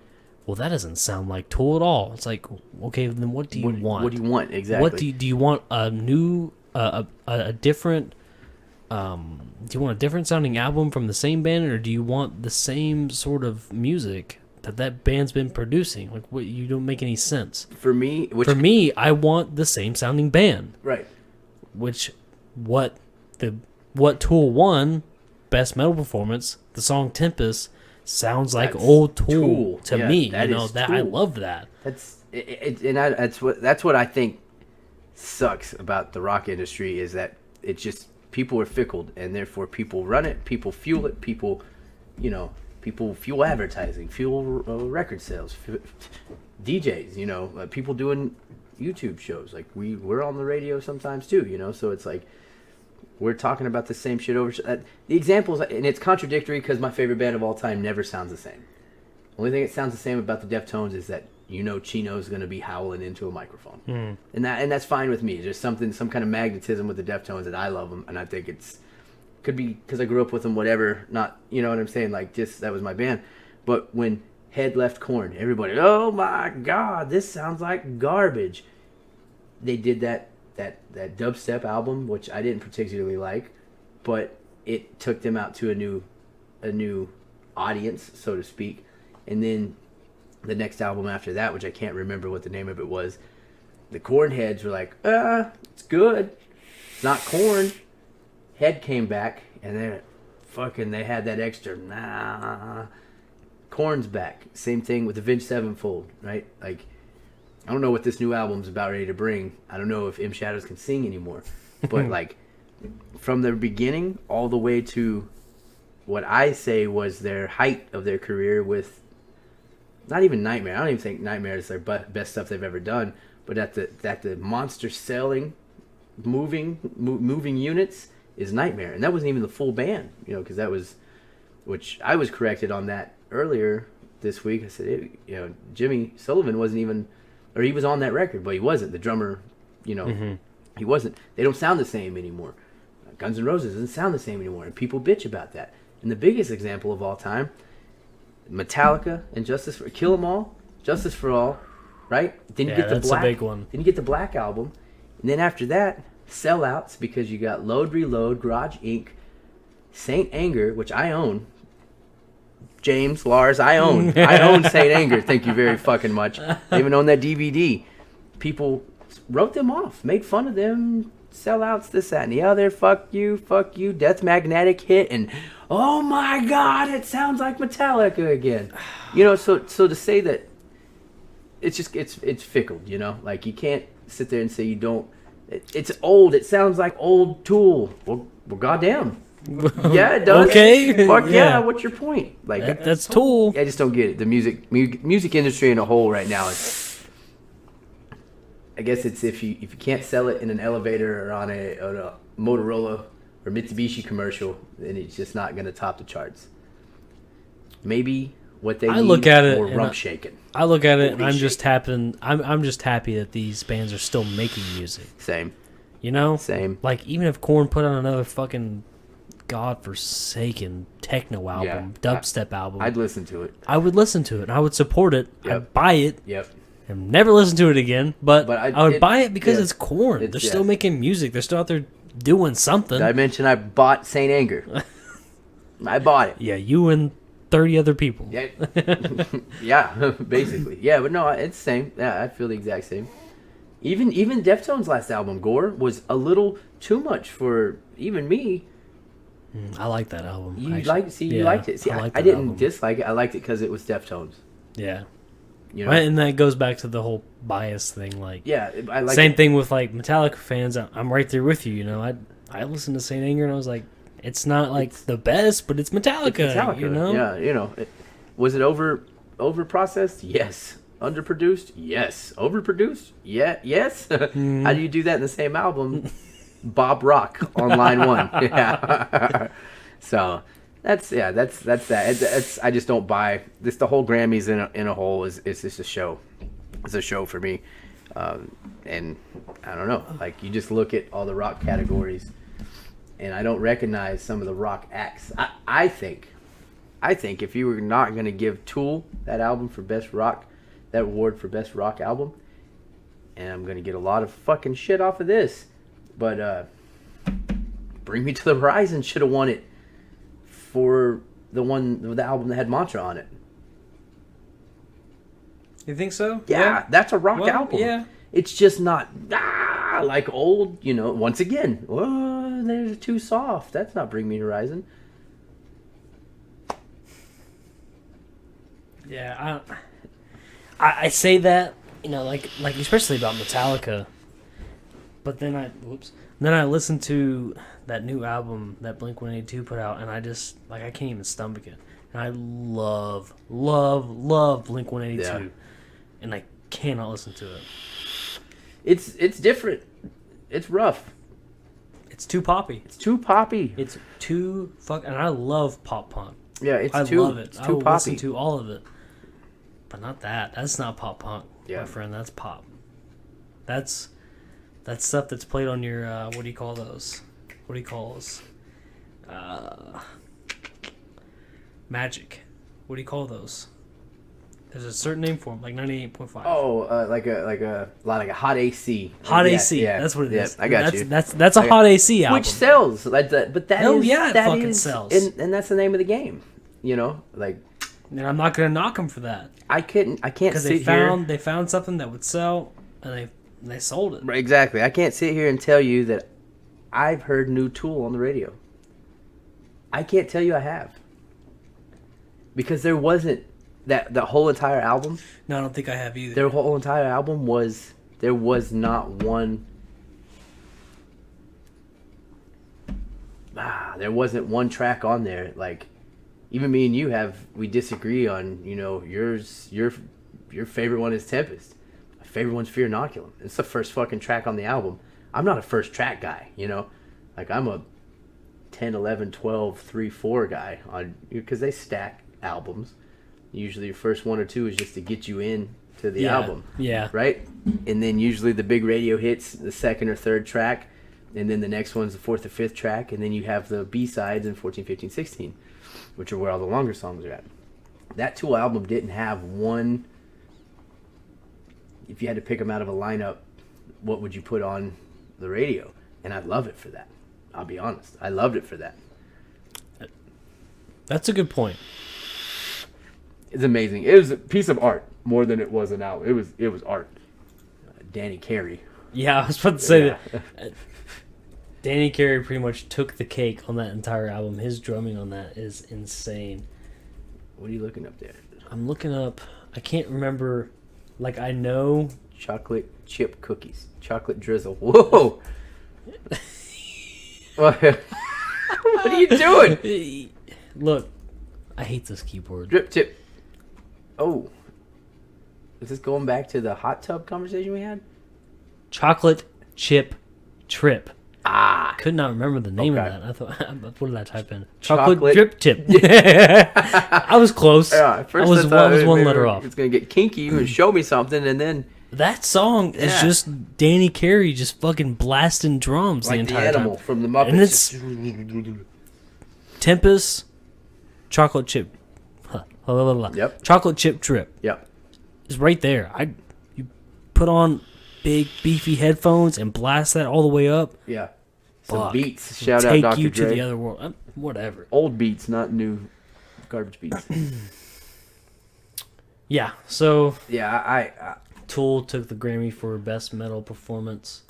well, that doesn't sound like Tool at all. It's like, okay, then what do you want? What do you want, exactly? What do you want a new, a different... do you want a different sounding album from the same band, or do you want the same sort of music that band's been producing? Like, what, you don't make any sense. For me, I want the same sounding band. Right. What Tool won, best metal performance, the song Tempest sounds like old Tool to me. You know that Tool. I love that. That's what I think sucks about the rock industry, is that it just, people are fickle, and therefore people run it, people fuel it, people fuel advertising, fuel record sales, DJs, you know, people doing YouTube shows. Like we're on the radio sometimes too, you know, so it's like we're talking about the same shit over. The examples, and it's contradictory because my favorite band of all time never sounds the same. Only thing that sounds the same about the Deftones is that, you know, Chino's going to be howling into a microphone, and that's fine with me. There's some kind of magnetism with the Deftones that I love them, and I think could be because I grew up with them, whatever. Not, you know what I'm saying? Like, just that was my band. But when Head left Korn, everybody, oh my God, this sounds like garbage. They did that dubstep album, which I didn't particularly like, but it took them out to a new audience, so to speak. And then the next album after that, which I can't remember what the name of it was, the Korn heads were like, it's good. It's not Korn. Head came back, and they had that extra, nah. Korn's back. Same thing with the Avenged Sevenfold, right? Like, I don't know what this new album's about ready to bring. I don't know if M Shadows can sing anymore. But, like, from the beginning all the way to what I say was their height of their career with, not even Nightmare. I don't even think Nightmare is their best stuff they've ever done. But at the monster selling, moving units is Nightmare. And that wasn't even the full band, you know, because that was, which I was corrected on that earlier this week. I said, you know, Jimmy Sullivan wasn't even, or he was on that record, but he wasn't. The drummer, you know, he wasn't. They don't sound the same anymore. Guns N' Roses doesn't sound the same anymore, and people bitch about that. And the biggest example of all time, Metallica and Kill 'Em All, Justice for All, right? Then you get the Black, a big one. Then you get the Black Album, and then after that, sellouts, because you got Load Reload, Garage Inc., Saint Anger, which I own. James, Lars, I own Saint Anger. Thank you very fucking much. I even own that DVD. People wrote them off, made fun of them, sellouts, this, that, and the other. Fuck you, Death Magnetic hit, and oh my God, it sounds like Metallica again. You know, so to say that it's just it's fickle. You know, like you can't sit there and say you don't. It's old. It sounds like old Tool. Well goddamn. Yeah, it does. Okay. Fuck yeah. What's your point? Like that's Tool. I just don't get it. The music industry in a whole right now is. I guess it's if you can't sell it in an elevator or on a Motorola or Mitsubishi commercial, then it's just not going to top the charts. Maybe what they need look at it more rump shaking. I look at it and I'm just happy that these bands are still making music. Same. You know? Same. Like even if Korn put on another fucking godforsaken techno album, dubstep album, I'd listen to it. I would listen to it. I would support it. Yep. I'd buy it. Yep. And never listen to it again, but I would buy it because it's Korn. They're still making music. They're still out there doing something. Did I mention I bought Saint Anger? I bought it. Yeah, you and 30 other people. Yeah, yeah, basically. Yeah, but no, it's the same. Yeah, I feel the exact same. Even Deftones' last album, Gore, was a little too much for even me. I like that album. You liked it. See, I didn't dislike it. I liked it because it was Deftones. Yeah. You know? And that goes back to the whole bias thing. Like, yeah, I like same thing with like Metallica fans. I'm right there with you. You know, I listened to Saint Anger and I was like, it's not like the best, but it's Metallica. It's Metallica. You know? Yeah, you know. Was it over processed? Yes. Underproduced? Yes. Overproduced? Yeah. Yes. How do you do that in the same album? Bob Rock on line 1. Yeah. So. That's that. It's I just don't buy this. The whole Grammys in a whole is just a show. It's a show for me, and I don't know. Like you just look at all the rock categories, and I don't recognize some of the rock acts. I think if you were not going to give Tool that album for best rock, that award for best rock album, and I'm going to get a lot of fucking shit off of this, but Bring Me to the Horizon should have won it. For the album that had Mantra on it. You think so? Yeah, that's a rock album. Yeah. It's just not like old, you know, once again. Oh, they're too soft. That's not Bring Me to Horizon. Yeah, I say that, you know, like especially about Metallica. But then I listened to that new album that Blink-182 put out, and I just I can't even stomach it. And I love Blink-182, yeah. And I cannot listen to it. It's different. It's rough. It's too poppy. It's too poppy. It's too and I love pop punk. Yeah, I love it. It's I too will poppy. listen to all of it, but not that. That's not pop punk, my friend. That's pop. That's stuff that's played on your what do you call those? What do you call those? Magic. What do you call those? There's a certain name for them, like 98.5. Oh, like a hot AC. Hot yeah, AC. Yeah, that's what it is. I got you. That's a hot AC album. Which sells, like that. But that is it that fucking is, sells. And that's the name of the game. You know, like. And I'm not gonna knock them for that. I can't because sit here. They found something that would sell, and they sold it. Exactly. I can't sit here and tell you that I've heard new Tool on the radio. I can't tell you I have. Because there wasn't the whole entire album. No, I don't think I have either. Their whole entire album there was not one. There wasn't one track on there. Like, even me and you we disagree on, you know, your favorite one is Tempest. My favorite one's Fear Inoculum. It's the first fucking track on the album. I'm not a first track guy, you know? Like, I'm a 10, 11, 12, 3, 4 guy on, because they stack albums. Usually your first one or two is just to get you in to the album. Yeah. Right? And then usually the big radio hits the second or third track, and then the next one's the fourth or fifth track, and then you have the B-sides in 14, 15, 16, which are where all the longer songs are at. That Tool album didn't have one. If you had to pick them out of a lineup, what would you put on the radio? And I love it for that. I'll be honest. I loved it for that. That's a good point. It's amazing. It was a piece of art more than it was an album. It was art. Danny Carey. Yeah, I was about to say Yeah. that. Danny Carey pretty much took the cake on that entire album. His drumming on that is insane. What are you looking up there? I'm looking up. I can't remember. Like, I know. Chocolate chip cookies. Chocolate drizzle. Whoa! What are you doing? Look, I hate this keyboard. Drip tip. Oh. Is this going back to the hot tub conversation we had? Chocolate chip trip. Ah. Could not remember the name Okay. of that. I thought, what did I type in? Chocolate- Drip tip. I was close. Yeah, at first I was thought one maybe letter off. It's going to get kinky and show me something, and then That song is Yeah. just Danny Carey just fucking blasting drums like the the entire animal time. from the Muppets. And it's Tempest, chocolate chip. Blah, blah, blah. Yep. Chocolate chip trip Yep. is right there. You put on big beefy headphones and blast that all the way up. Yeah. Some Fuck. beats. Shout out Take Dr. you Dre. to the other world. Whatever. Old beats, not new garbage beats. Yeah. So Yeah, I Tool took the Grammy for best metal performance.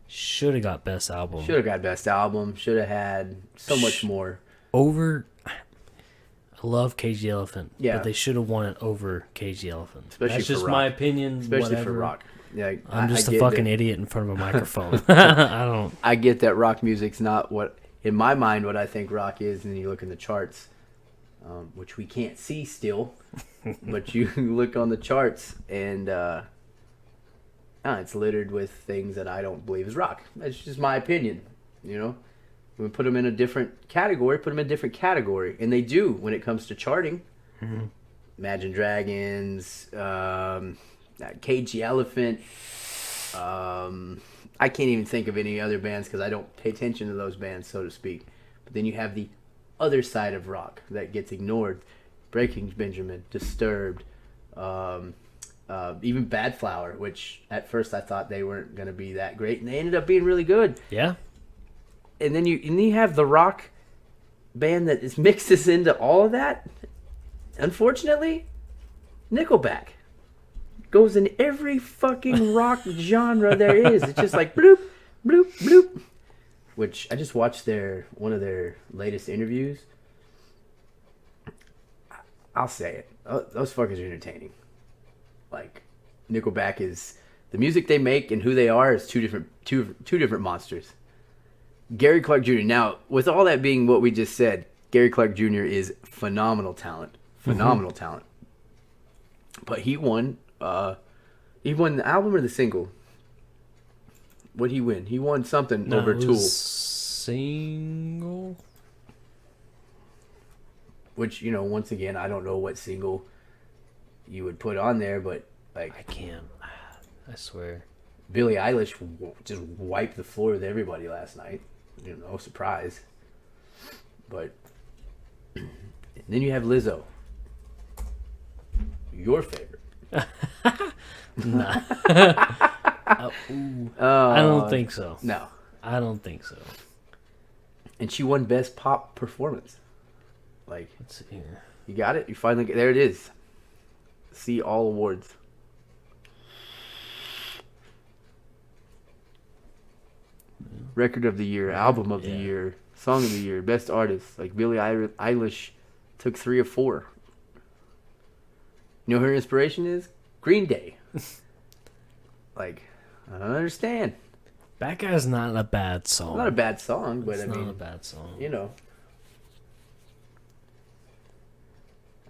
Should have got best album. should have got best album. Should have had so much more. Over. I love Cage the Elephant. Yeah. But they should have won it over Cage the Elephant. Especially That's for just rock. my opinion. Especially whatever. for rock. Yeah, I'm just I a get fucking that- idiot in front of a microphone. I don't. I get that rock music's not what, in my mind, what I think rock is. And then you look in the charts, which we can't see still, but you look on the charts and it's littered with things that I don't believe is rock. That's just my opinion. You know, we put them in a different category, and they do when it comes to charting. Mm-hmm. Imagine Dragons, Cage the Elephant. I can't even think of any other bands because I don't pay attention to those bands, so to speak. But then you have the other side of rock that gets ignored. Breaking Benjamin, Disturbed, even Bad Flower, which at first I thought they weren't going to be that great, and they ended up being really good. Yeah. And then you have the rock band that is mixes into all of that. Unfortunately, Nickelback goes in every fucking rock genre there is. It's just like bloop, bloop, bloop. Which I just watched one of their latest interviews. I'll say it. Those fuckers are entertaining. Like, Nickelback is the music they make and who they are is two different monsters. Gary Clark Jr. Now, with all that being what we just said, Gary Clark Jr. is phenomenal talent. Phenomenal talent. But he won the album or the single? What'd he win? He won something No, over it Tool. was single. Which, once again, I don't know what single you would put on there, but I can't. I swear. Billie Eilish just wiped the floor with everybody last night. No surprise. But and then you have Lizzo. Your favorite. Nah. I don't think so. No. I don't think so. And she won Best Pop Performance. Like, Let's see here. you got it? You finally there it is. See all awards. Record of the year, album of the Yeah. year, song of the year, best artist. Like Billie Eilish took 3 of 4. You know who her inspiration is? Green Day. Like, I don't understand. Bad Guy's not a bad song. Not a bad song, but It's I not mean, a bad song. I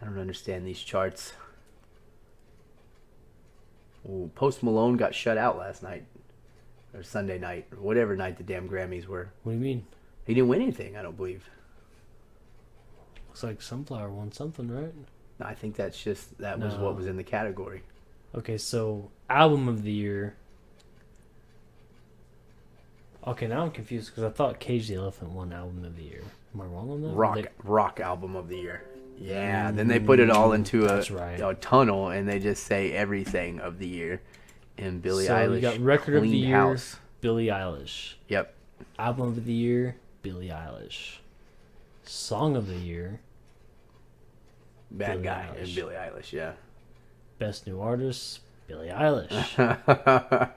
don't understand these charts. Ooh, Post Malone got shut out last night. Or Sunday night. Or whatever night the damn Grammys were. What do you mean? He didn't win anything, I don't believe. Looks like Sunflower won something, right? No, I think that's just, that was No. what was in the category. Okay, so album of the year. Okay, now I'm confused because I thought Cage the Elephant won album of the year. Am I wrong on that? Rock album of the year. Yeah, then they put it all into That's right. a tunnel and they just say everything of the year. And Billie So Eilish you got record of the cleaned year, house. Billie Eilish. Yep. Album of the year, Billie Eilish. Song of the year, Bad Billie Guy Eilish. and Billie Eilish, yeah. Best New Artist, Billie Eilish.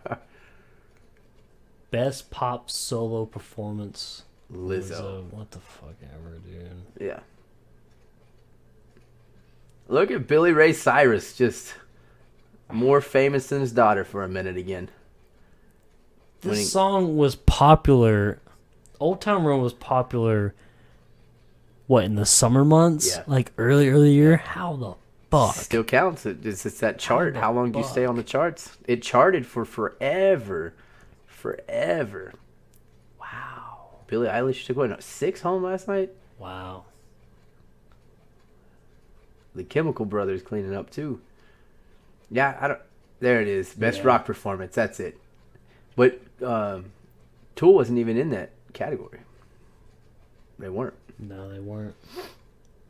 Best pop solo performance. Lizzo. What the fuck ever, dude. Yeah. Look at Billy Ray Cyrus, just more famous than his daughter for a minute again. This song was popular. Old Town Road was popular, what, in the summer months? Yeah. Like early year? How the fuck? Still counts. It's that chart. How long do you stay on the charts? It charted for forever. Forever. Wow. Billie Eilish took, what, 6 home last night? Wow. The Chemical Brothers cleaning up, too. Yeah, there it is. Best rock performance. That's it. But Tool wasn't even in that category. They weren't. No, they weren't.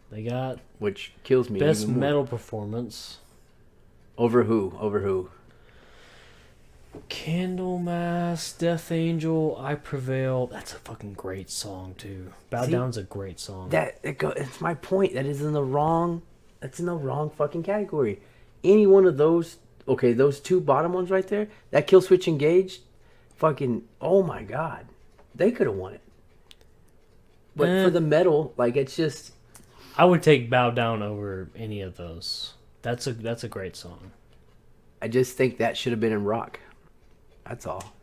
They got... Which kills me. Best metal performance. Over who? Candlemass, Death Angel, I Prevail. That's a fucking great song, too. Bow Down's a great song. It's my point. That's in the wrong fucking category. Any one of those, okay, those 2 bottom ones right there, that Kill Switch Engaged, fucking, oh my god. They could have won it. But for the metal, like, it's just... I would take Bow Down over any of those. That's a great song. I just think that should have been in rock. That's all.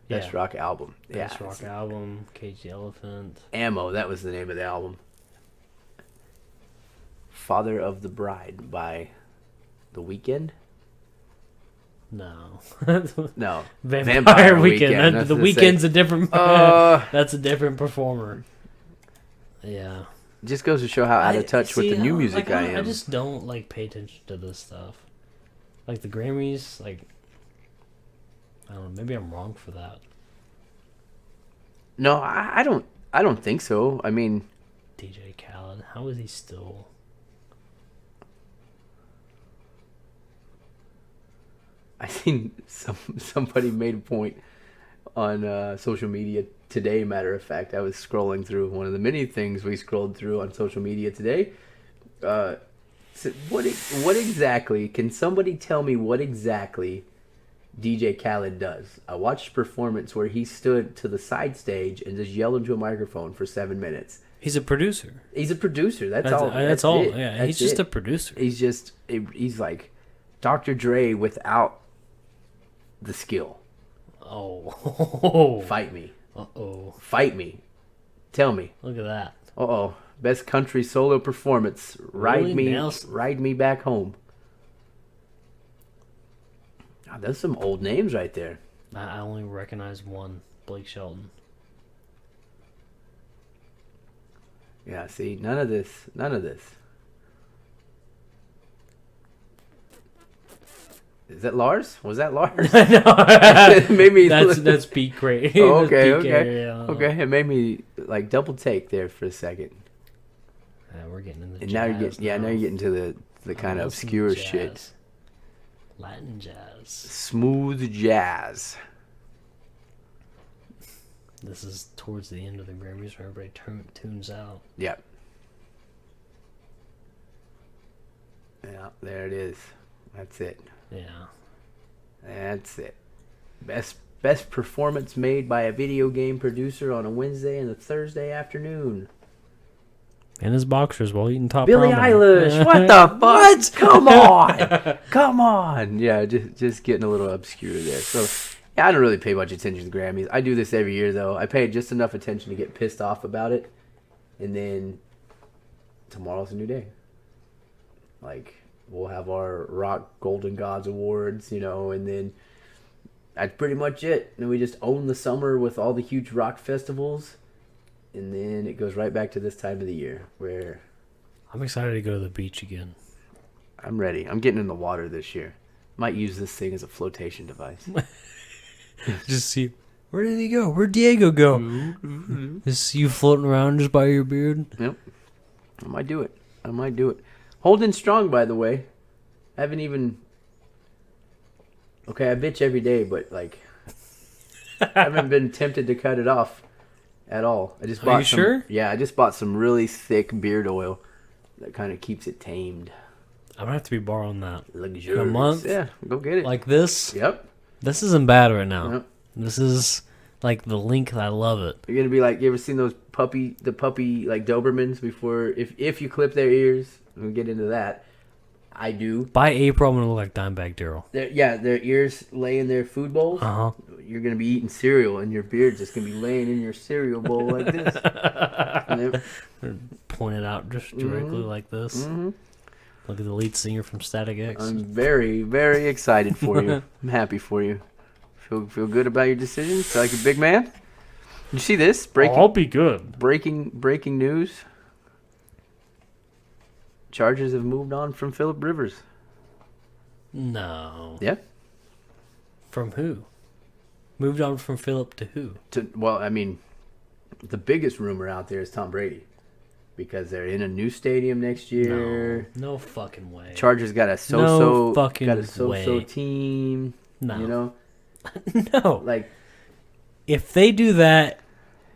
Best rock album. Best rock album, Cage the Elephant. Ammo, that was the name of the album. Father of the Bride by The Weeknd? No. No. Vampire Weekend. The Weeknd's a different... that's a different performer. Yeah. Just goes to show how out of touch with the new music I am. I just don't pay attention to this stuff. Like the Grammys, I don't know, maybe I'm wrong for that. No, I don't think so. I mean, DJ Khaled, how is he still? I seen somebody made a point on social media today. Matter of fact, I was scrolling through one of the many things we scrolled through on social media today. So what exactly? Can somebody tell me what exactly DJ Khaled does? I watched a performance where he stood to the side stage and just yelled into a microphone for 7 minutes. He's a producer. He's a producer. That's all. That's all. It. Yeah, he's just a producer. He's like Dr. Dre without the skill. Oh. Fight me. Uh-oh. Fight me. Tell me. Look at that. Uh-oh. Best country solo performance. Ride me back home. God, that's some old names right there. I only recognize one. Blake Shelton. Yeah, see, none of this. Is that Lars? Was that Lars? No. It made me that's Pete Cray. Oh, okay. It made me double take there for a second. We're getting in the and jazz now you're getting to the kind of obscure shit. Latin jazz. Smooth jazz. This is towards the end of the Grammys where everybody tunes out. Yep. Yeah, there it is. That's it. Yeah. That's it. Best performance made by a video game producer on a Wednesday and a Thursday afternoon. In his boxers while eating top Billie ramen. Eilish. What the fuck? What? Come on. Yeah, just getting a little obscure there. So, yeah, I don't really pay much attention to the Grammys. I do this every year, though. I pay just enough attention to get pissed off about it. And then tomorrow's a new day. We'll have our Rock Golden Gods Awards, and then that's pretty much it. And we just own the summer with all the huge rock festivals. And then it goes right back to this time of the year where... I'm excited to go to the beach again. I'm ready. I'm getting in the water this year. Might use this thing as a flotation device. Just see... Where did he go? Where'd Diego go? Is you floating around just by your beard? Yep. I might do it. Holding strong, by the way. I haven't even... Okay, I bitch every day, but, I haven't been tempted to cut it off at all. I just bought Are you sure? Yeah, I just bought some really thick beard oil that kind of keeps it tamed. I'm going to have to be borrowing that. Luxurious. In a month? Yeah, go get it. Like this? Yep. This isn't bad right now. Yep. This is like the link. I love it. You're gonna be like, you ever seen those puppy like Dobermans before? If you clip their ears, we'll get into that. I do. By April, I'm gonna look like Dimebag Daryl. Their ears lay in their food bowls. You're gonna be eating cereal, and your beard's just gonna be laying in your cereal bowl like this. Pointed out just directly like this. Mm-hmm. Look at the lead singer from Static X. I'm very, very excited for you. I'm happy for you. Feel good about your decision. Feel like a big man. You see this? I'll be good. Breaking news. Chargers have moved on from Phillip Rivers. No. Yeah. From who? Moved on from Phillip to who? The biggest rumor out there is Tom Brady. Because they're in a new stadium next year. No fucking way. Chargers got a so-so team. No. You know? No. Like, if they do that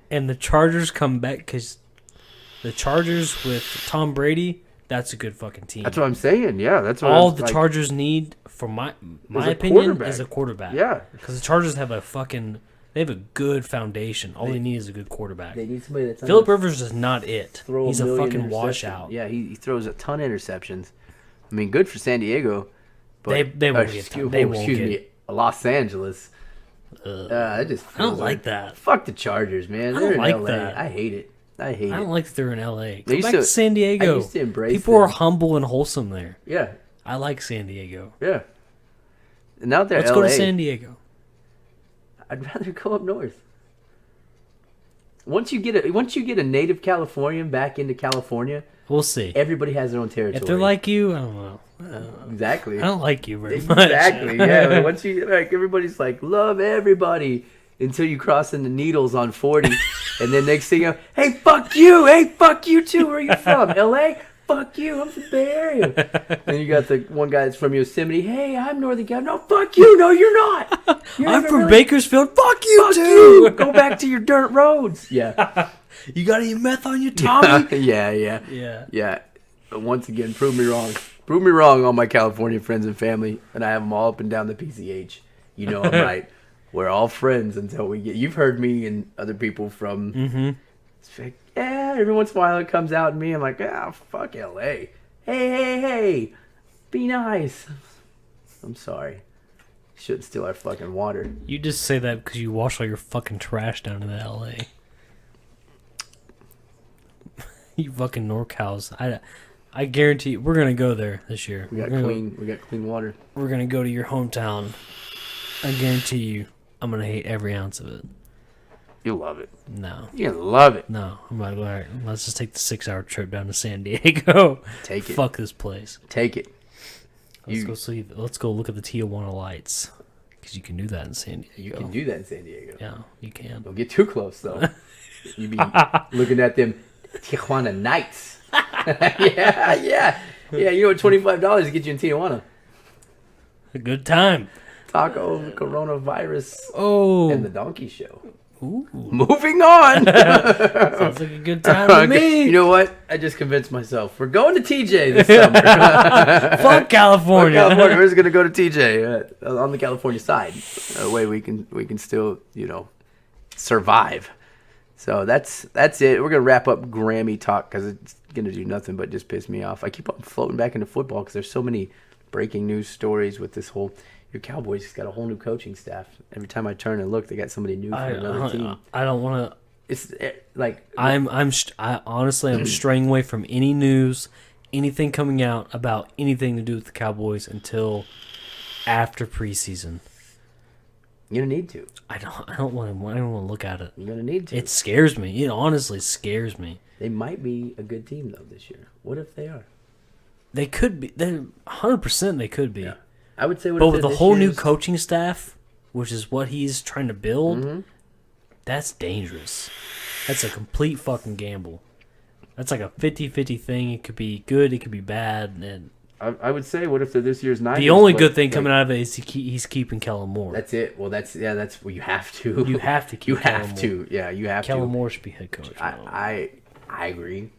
and the Chargers come back, because the Chargers with Tom Brady, that's a good fucking team. that's what I'm saying. Yeah, that's what all the Chargers need, from my opinion, is a quarterback. Yeah, because the Chargers have they have a good foundation. All they need is a good quarterback. They need somebody that's Phillip Rivers is not it. He's a fucking washout. Yeah, he throws a ton of interceptions. I mean, good for San Diego. But, they won't get. They won't get. Los Angeles. I don't like that. Fuck the Chargers, man. They're I don't like in LA. that. I hate it. I don't like that they're in LA. They Go back to San Diego. I used to embrace People are humble and wholesome there. Yeah. I like San Diego. Yeah. And now they're Let's LA. go to San Diego. I'd rather go up north. Once you get a native Californian back into California, we'll see. Everybody has their own territory. If they're like you, I don't know. Exactly. I don't like you very much. Exactly. Yeah. Once you everybody's like, love everybody until you cross into Needles on 40, and then next thing you know, hey, fuck you. Hey, fuck you too. Where are you from? L.A. Fuck you. I'm from the Bay Area. And you got the one guy that's from Yosemite. Hey, I'm Northern Cal. No, fuck you. No, you're not. I'm from Bakersfield. Fuck you fuck too. You. Go back to your dirt roads. Yeah. You got any meth on your tummy? Yeah. But once again, prove me wrong. Prove me wrong, all my California friends and family, and I have them all up and down the PCH. You know I'm right. We're all friends until we get... You've heard me and other people from... Mm-hmm. It's like, every once in a while it comes out in me. I'm like, fuck L.A. Hey. Be nice. I'm sorry. Shouldn't steal our fucking water. You just say that because you wash all your fucking trash down in the L.A. You fucking NorCals. I guarantee we're gonna go there this year. We got clean water. We're gonna go to your hometown. I guarantee you, I'm gonna hate every ounce of it. You'll love it. No. You're gonna love it. No. I'm like, all right, let's just take the 6-hour trip down to San Diego. Take it. Fuck this place. Take it. Let's go look at the Tijuana lights. Because you can do that in San Diego. You can do that in San Diego. Yeah, you can. Don't get too close, though. You be looking at them Tijuana nights. Yeah. You know what? $25 to get you in Tijuana. A good time. Taco, coronavirus, and the donkey show. Ooh. Moving on. Sounds like a good time to me. You know what? I just convinced myself. We're going to TJ this summer. Fuck California. We're just gonna go to TJ on the California side. That way we can still survive. So that's it. We're gonna wrap up Grammy talk because it's gonna do nothing but just piss me off. I keep on floating back into football because there's so many breaking news stories with this whole. Your Cowboys got a whole new coaching staff. Every time I turn and look, they got somebody new for another team. I don't want to. It's like I honestly I'm straying away from any news, anything coming out about anything to do with the Cowboys until after preseason. You're gonna need to. I don't want to look at it. You're gonna need to. It scares me. It honestly scares me. They might be a good team though this year. What if they are? They could be. They're 100%. They could be. Yeah. I would say, but with the whole new coaching staff, which is what he's trying to build, that's dangerous. That's a complete fucking gamble. That's like a 50-50 thing. It could be good. It could be bad. And I would say, what if they're this year's Niners? The only good thing coming out of it is he's keeping Kellen Moore. That's it. Well, that's what you have to. You have to keep. You have to. Yeah, you have to. Kellen Moore should be head coach. I agree.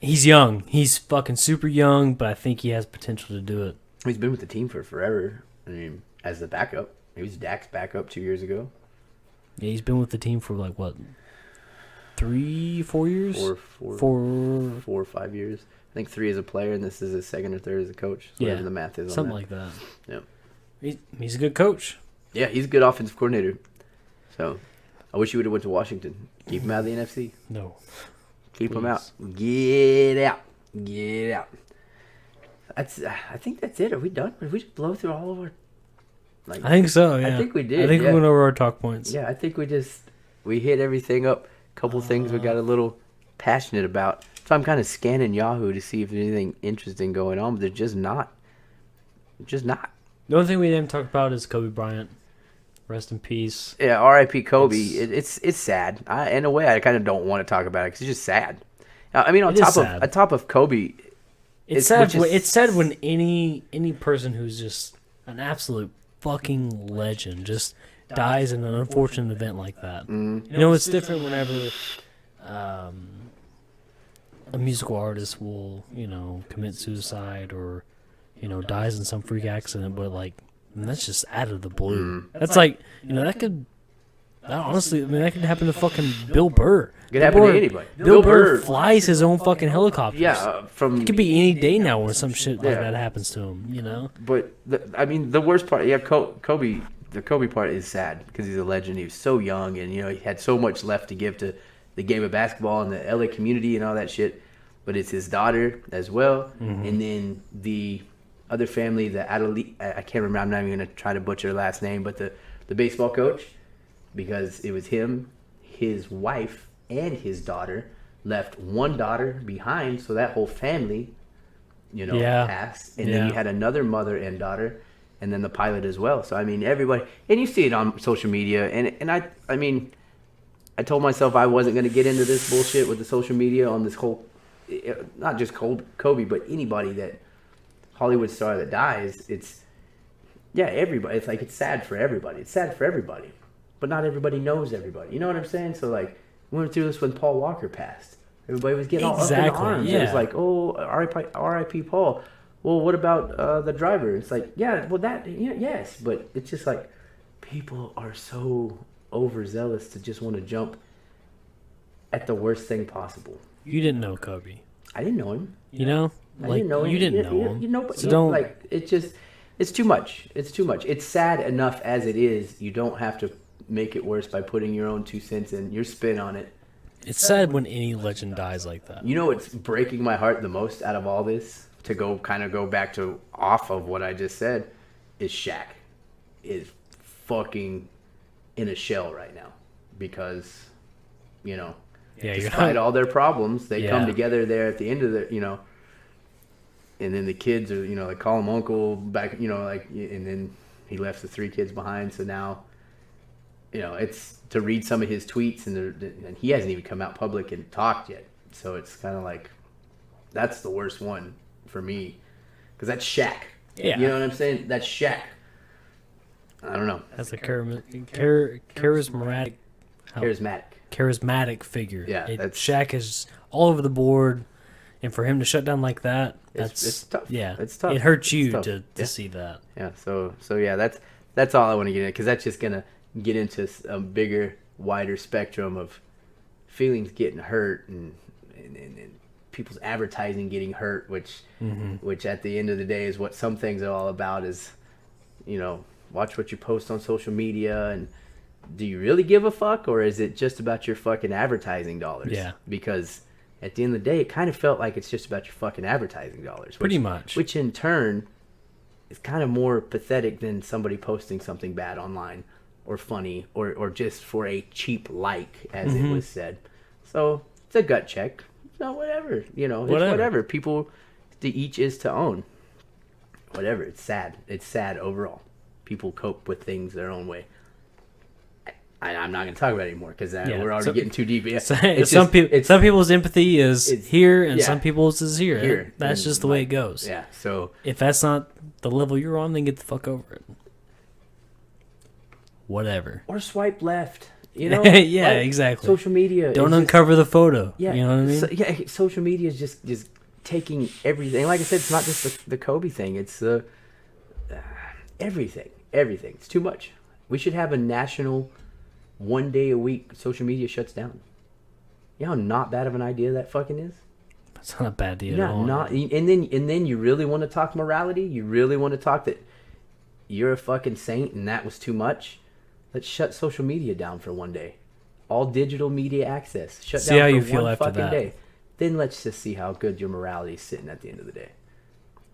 He's young. He's fucking super young, but I think he has potential to do it. He's been with the team for forever. I mean, as the backup. He was Dak's backup 2 years ago. Yeah, he's been with the team for like what, 3-4 years? Four or 5 years. I think 3 as a player, and this is his second or third as a coach. So whatever the math is on something that. like that. Yeah, he's a good coach. Yeah, he's a good offensive coordinator. So I wish he would have went to Washington. Keep him out of the NFC. No, keep him out. Get out. Get out. I think that's it. Are we done? Did we just blow through all of our? I think so. Yeah, I think we did. I think we went over our talk points. Yeah, I think we hit everything up. A couple things we got a little passionate about. So I'm kind of scanning Yahoo to see if there's anything interesting going on, but there's just not. Just not. The only thing we didn't talk about is Kobe Bryant. Rest in peace. Yeah, R.I.P. Kobe. It's sad. In a way, I kind of don't want to talk about it because it's just sad. I mean, on top of Kobe, it's sad. It's sad when any person who's just an absolute fucking legend just dies in an unfortunate event like that. You know, it's different whenever a musical artist will, commit suicide or, dies in some freak accident, but like, that's just out of the blue. That's like, that could happen to fucking Bill Burr. It could happen to anybody. Bill Burr flies his own fucking helicopters. Yeah, it could be any day now when some shit like that happens to him, But, the worst part, Kobe, the Kobe part is sad because he's a legend. He was so young and, he had so much left to give to the game of basketball and the LA community and all that shit. But it's his daughter as well. And then the other family, the I can't remember, I'm not even going to try to butcher her last name, but the baseball coach, because it was him, his wife, and his daughter left one daughter behind, so that whole family, passed. And then you had another mother and daughter, and then the pilot as well. So, I mean, everybody, and you see it on social media, and I mean, I told myself I wasn't going to get into this bullshit with the social media on this whole, not just Kobe, but anybody that, Hollywood star that dies, everybody, it's like, it's sad for everybody. It's sad for everybody. But not everybody knows everybody. You know what I'm saying? So, like, we went through this when Paul Walker passed. Everybody was getting all up in arms. It was like, oh, R.I.P. Paul. Well, what about the driver? It's like, yes. But it's just like, people are so overzealous to just want to jump at the worst thing possible. You didn't know Kobe. I didn't know him. I didn't know him. You didn't know him. But don't. Like, it's too much. It's too much. It's sad enough as it is. You don't have to make it worse by putting your own 2 cents in, your spin on it. It's sad when any legend dies like that. You know what's breaking my heart the most out of all this, to go back to off of what I just said, is Shaq is fucking in a shell right now because, despite all their problems, they come together there at the end of the, and then the kids are, they call him uncle back, and then he left the 3 kids behind. So now, it's to read some of his tweets and he hasn't even come out public and talked yet. So it's kind of like, that's the worst one for me because that's Shaq. Yeah. You know what I'm saying? That's Shaq. I don't know. That's a charismatic figure. Yeah. Shaq is all over the board. And for him to shut down like that, it's tough. Yeah, it's tough. It hurts you to see that. Yeah. So yeah, that's all I want to get in, because that's just gonna get into a bigger, wider spectrum of feelings getting hurt and people's advertising getting hurt, which at the end of the day is what some things are all about. Is watch what you post on social media, and do you really give a fuck, or is it just about your fucking advertising dollars? Yeah. Because at the end of the day, it kind of felt like it's just about your fucking advertising dollars. Pretty much. Which in turn is kind of more pathetic than somebody posting something bad online or funny or just for a cheap like, as it was said. So it's a gut check. No, whatever. It's whatever. People, to each is to own. Whatever. It's sad. It's sad overall. People cope with things their own way. I'm not going to talk about it anymore because we're already getting too deep. Some people's empathy is here, and some people's is here. That's just the way it goes. Yeah. So if that's not the level you're on, then get the fuck over it. Whatever. Or swipe left. Yeah, exactly. Social media. Don't uncover the photo. Yeah. You know what I mean? Social media is just taking everything. Like I said, it's not just the Kobe thing. It's Everything. It's too much. We should have a national 1 day a week social media shuts down. You know how not bad of an idea that fucking is? It's not a bad idea at all. And then you really want to talk morality? You really want to talk that you're a fucking saint and that was too much? Let's shut social media down for 1 day. All digital media access. Shut See down how for you feel one after fucking that. day. Then let's just see how good your morality is sitting at the end of the day.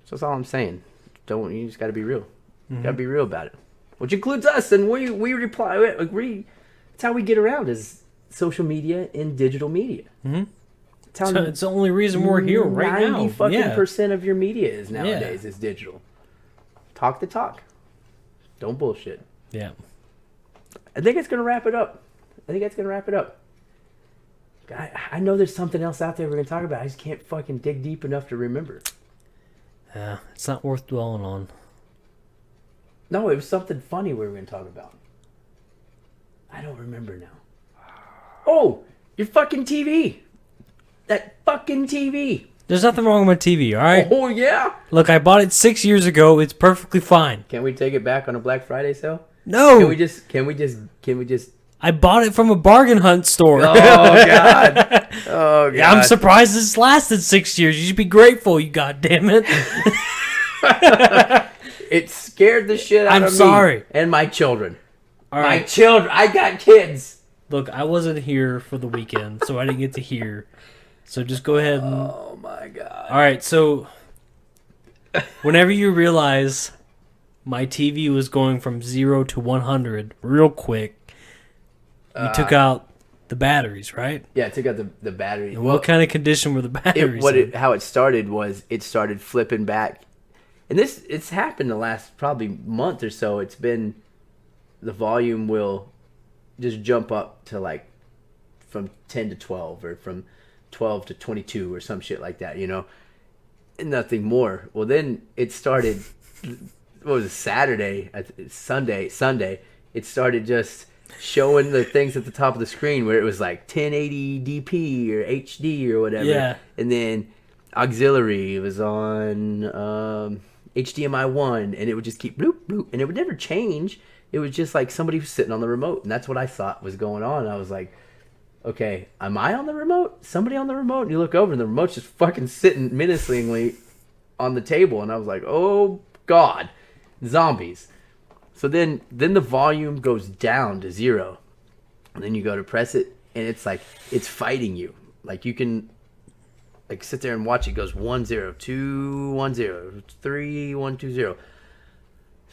So that's all I'm saying. You just got to be real. Mm-hmm. Got to be real about it. Which includes us, and we agree. That's how we get around is social media and digital media. Mm-hmm. It's the only reason we're here right now. 90 fucking percent of your media is nowadays is digital. Talk the talk. Don't bullshit. Yeah. I think it's gonna wrap it up. I know there's something else out there we're gonna talk about. I just can't fucking dig deep enough to remember. Yeah, it's not worth dwelling on. No, it was something funny we were gonna talk about. I don't remember now. Oh, your fucking TV. That fucking TV. There's nothing wrong with my TV, all right? Oh, yeah? Look, I bought it 6 years ago. It's perfectly fine. Can we take it back on a Black Friday sale? No. Can we just... I bought it from a bargain hunt store. Oh, God. Oh, God. I'm surprised this lasted 6 years. You should be grateful, you goddamn it. It scared the shit out of me. I'm sorry. And my children. All right. My children. I got kids. Look, I wasn't here for the weekend, so I didn't get to hear. So just go ahead and... Oh, my God. All right, so whenever you realize my TV was going from 0 to 100 real quick, you took out the batteries, right? Yeah, I took out the batteries. And what kind of condition were the batteries how it started was it started flipping back. And it's happened the last probably month or so. It's been... The volume will just jump up to like from 10 to 12 or from 12 to 22 or some shit like that, you know, and nothing more. Well, then it started, what was it, Sunday, it started just showing the things at the top of the screen where it was like 1080 DP or HD or whatever. Yeah. And then auxiliary, it was on HDMI 1, and it would just keep bloop, bloop, and it would never change. It was just like somebody was sitting on the remote, and that's what I thought was going on. I was like, okay, am I on the remote? Somebody on the remote? And you look over, and the remote's just fucking sitting menacingly on the table, and I was like, oh, God, zombies. So then the volume goes down to 0, and then you go to press it, and it's like, it's fighting you. Like, you can, like, sit there and watch it. It goes 1 0, 2 1 0, 3 1 2 0.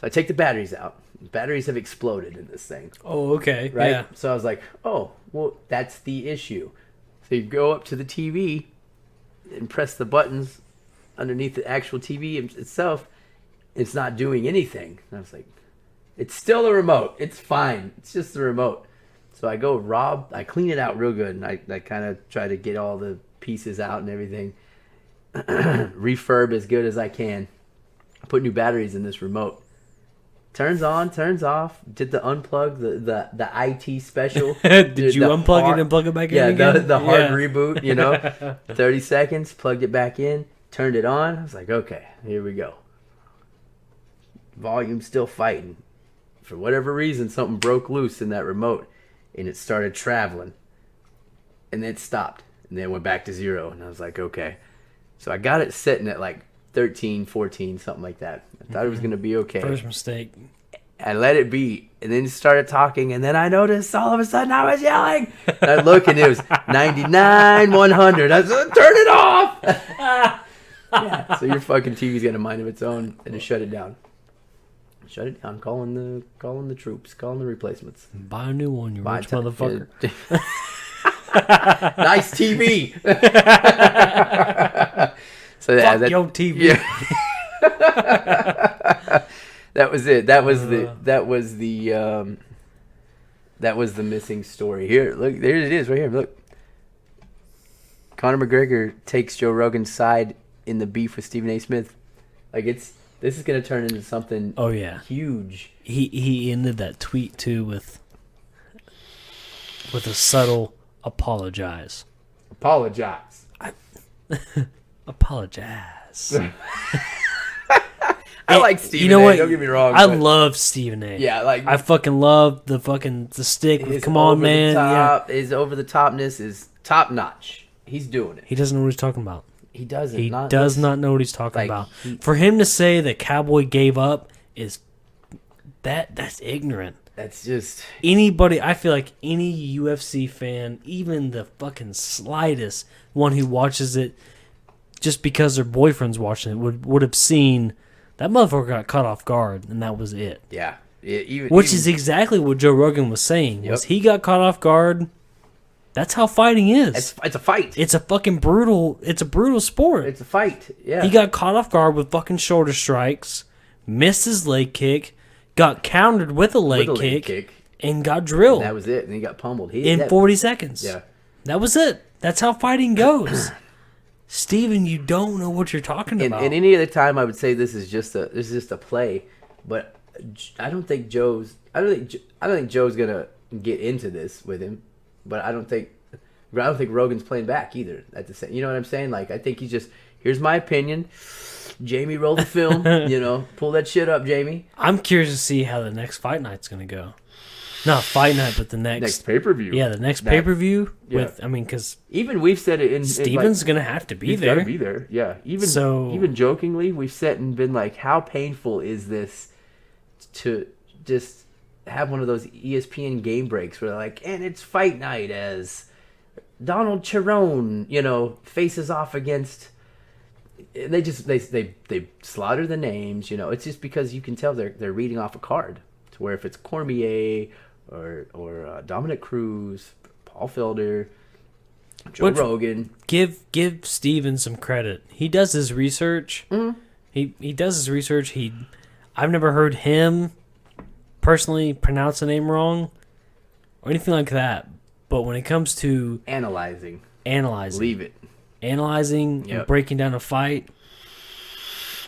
So I take the batteries out. Batteries have exploded in this thing. Oh, okay. Right? Yeah. So I was like, oh, well, that's the issue. So you go up to the TV and press the buttons underneath the actual TV itself. It's not doing anything. And I was like, it's still a remote. It's fine. It's just the remote. So I go I clean it out real good. And I kind of try to get all the pieces out and everything. Refurb as good as I can. Put new batteries in this remote. Turns on, turns off. Did the unplug, the IT special. Did you unplug it and plug it back in again? Yeah, the hard reboot, you know. 30 seconds, plugged it back in, turned it on. I was like, okay, here we go. Volume still fighting. For whatever reason, something broke loose in that remote, and it started traveling. And then it stopped, and then it went back to 0. And I was like, okay. So I got it sitting at like 13, 14, something like that. I thought it was going to be okay. First mistake. I let it be, and then started talking, and then I noticed all of a sudden I was yelling. And I look, and it was 99, 100. I said, turn it off! Yeah, so your fucking TV's got a mind of its own, and just shut it down. Shut it down. Calling the troops. Calling the replacements. Buy a new one, you rich motherfucker. Nice TV. So yeah, Fuck your TV. Yeah. That was it. That was the missing story. Here, look, there it is right here. Look. Conor McGregor takes Joe Rogan's side in the beef with Stephen A. Smith. Like this is gonna turn into something huge. He ended that tweet too with a subtle apologize. Apologize. Apologize. I like Stephen You know A. what? Don't get me wrong. I love Stephen A. Yeah, like I fucking love the stick with "Come on, man." Yeah, his over the topness is top notch. He's doing it. he doesn't know what he's talking about. He doesn't. He does not know what he's talking like, about. For him to say that Cowboy gave up is that's ignorant. That's just Anybody. I feel like any UFC fan, even the fucking slightest one who watches it just because their boyfriend's watching it, would have seen that motherfucker got caught off guard, and that was it. yeah. Which is exactly what Joe Rogan was saying. Was he got caught off guard? That's how fighting is. It's a fight. It's a fucking brutal. It's a brutal sport. It's a fight. Yeah. He got caught off guard with fucking shoulder strikes, missed his leg kick, got countered with a leg kick, and got drilled. And that was it. And he got pummeled. In 40 seconds. Yeah. That was it. That's how fighting goes. Steven, you don't know what you're talking about. And any other time, I would say this is just a play, but I don't think Joe's gonna get into this with him, but I don't think Rogan's playing back either. At the same, you know what I'm saying? Like, I think he's just, here's my opinion. Jamie, roll the film. Pull that shit up, Jamie. I'm curious to see how the next fight night's gonna go. Not fight night, but the next pay-per-view. Yeah, the next pay-per-view. Yeah. Because even we've said it in Steven's gonna have to be there. Gotta be there. Yeah. Even jokingly, we've said and been like, how painful is this to just have one of those ESPN game breaks where they're like, and it's fight night as Donald Cerrone, faces off against. They just they slaughter the names. It's just because you can tell they're reading off a card. To where if it's Cormier or Dominic Cruz, Paul Felder, Joe Rogan, give Steven some credit. He does his research. Mm-hmm. He does his research. I've never heard him personally pronounce a name wrong or anything like that. But when it comes to analyzing, leave it. Analyzing and breaking down a fight,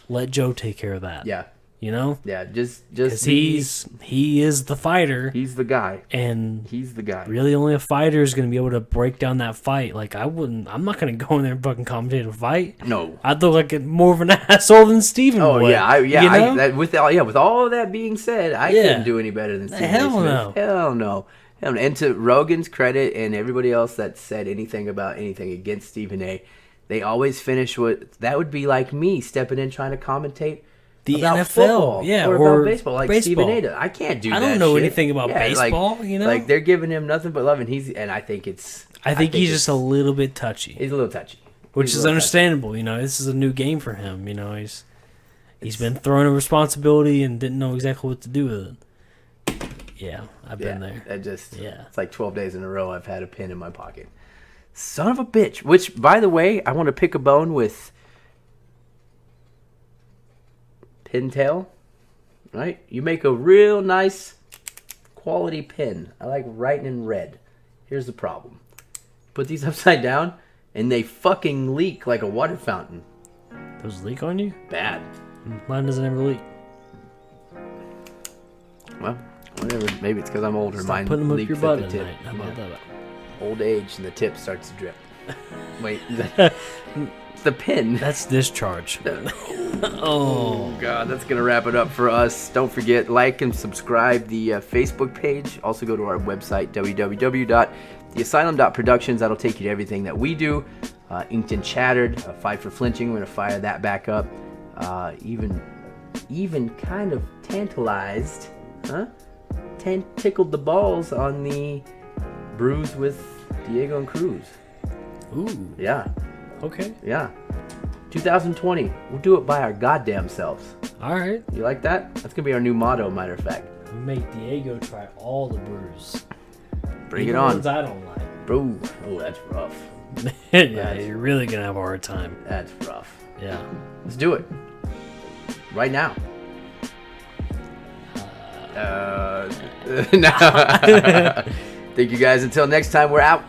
let Joe take care of that. Yeah. Yeah, just because he is the fighter. He's the guy, and he's the guy. Really, only a fighter is going to be able to break down that fight. Like I'm not going to go in there and fucking commentate a fight. No, I'd look like more of an asshole than Steven. Oh would, yeah, with all of that being said, I couldn't do any better than Steven. Hell no. And to Rogan's credit and everybody else that said anything about anything against Stephen A, they always finish with that would be like me stepping in trying to commentate. The about NFL, football, or about baseball, like Stephen A. does. I can't do that. I don't know shit. anything about baseball, Like they're giving him nothing but love, and I think he's just a little bit touchy. He's a little touchy, which is understandable. This is a new game for him. He's been thrown a responsibility and didn't know exactly what to do with it. Yeah, I've been there. It's like 12 days in a row I've had a pin in my pocket. Son of a bitch. Which, by the way, I want to pick a bone with Pintail, right? You make a real nice quality pin. I like writing in red. Here's the problem. Put these upside down, and they fucking leak like a water fountain. Those leak on you? Bad. Mine doesn't ever leak. Well, whatever. Maybe it's because I'm older. Stop Mine putting them leaks up your butt at the tip. How about that? Old age, and the tip starts to drip. Wait, it's the pin. That's discharge. Oh God, that's gonna wrap it up for us. Don't forget, like and subscribe the Facebook page. Also go to our website, www.theasylum.productions. That'll take you to everything that we do. Inked and Chattered, Fight for Flinching. We're gonna fire that back up. Even kind of tantalized, tickled the balls on the Bruise with Diego and Kruz. Ooh. Yeah. Okay. Yeah. 2020. We'll do it by our goddamn selves. All right. You like that? That's going to be our new motto, matter of fact. We make Diego try all the brews. Bring it on. The ones I don't like. Bro. Oh, that's rough. You're really going to have a hard time. That's rough. Yeah. Let's do it. Right now. No. Thank you guys. Until next time, we're out.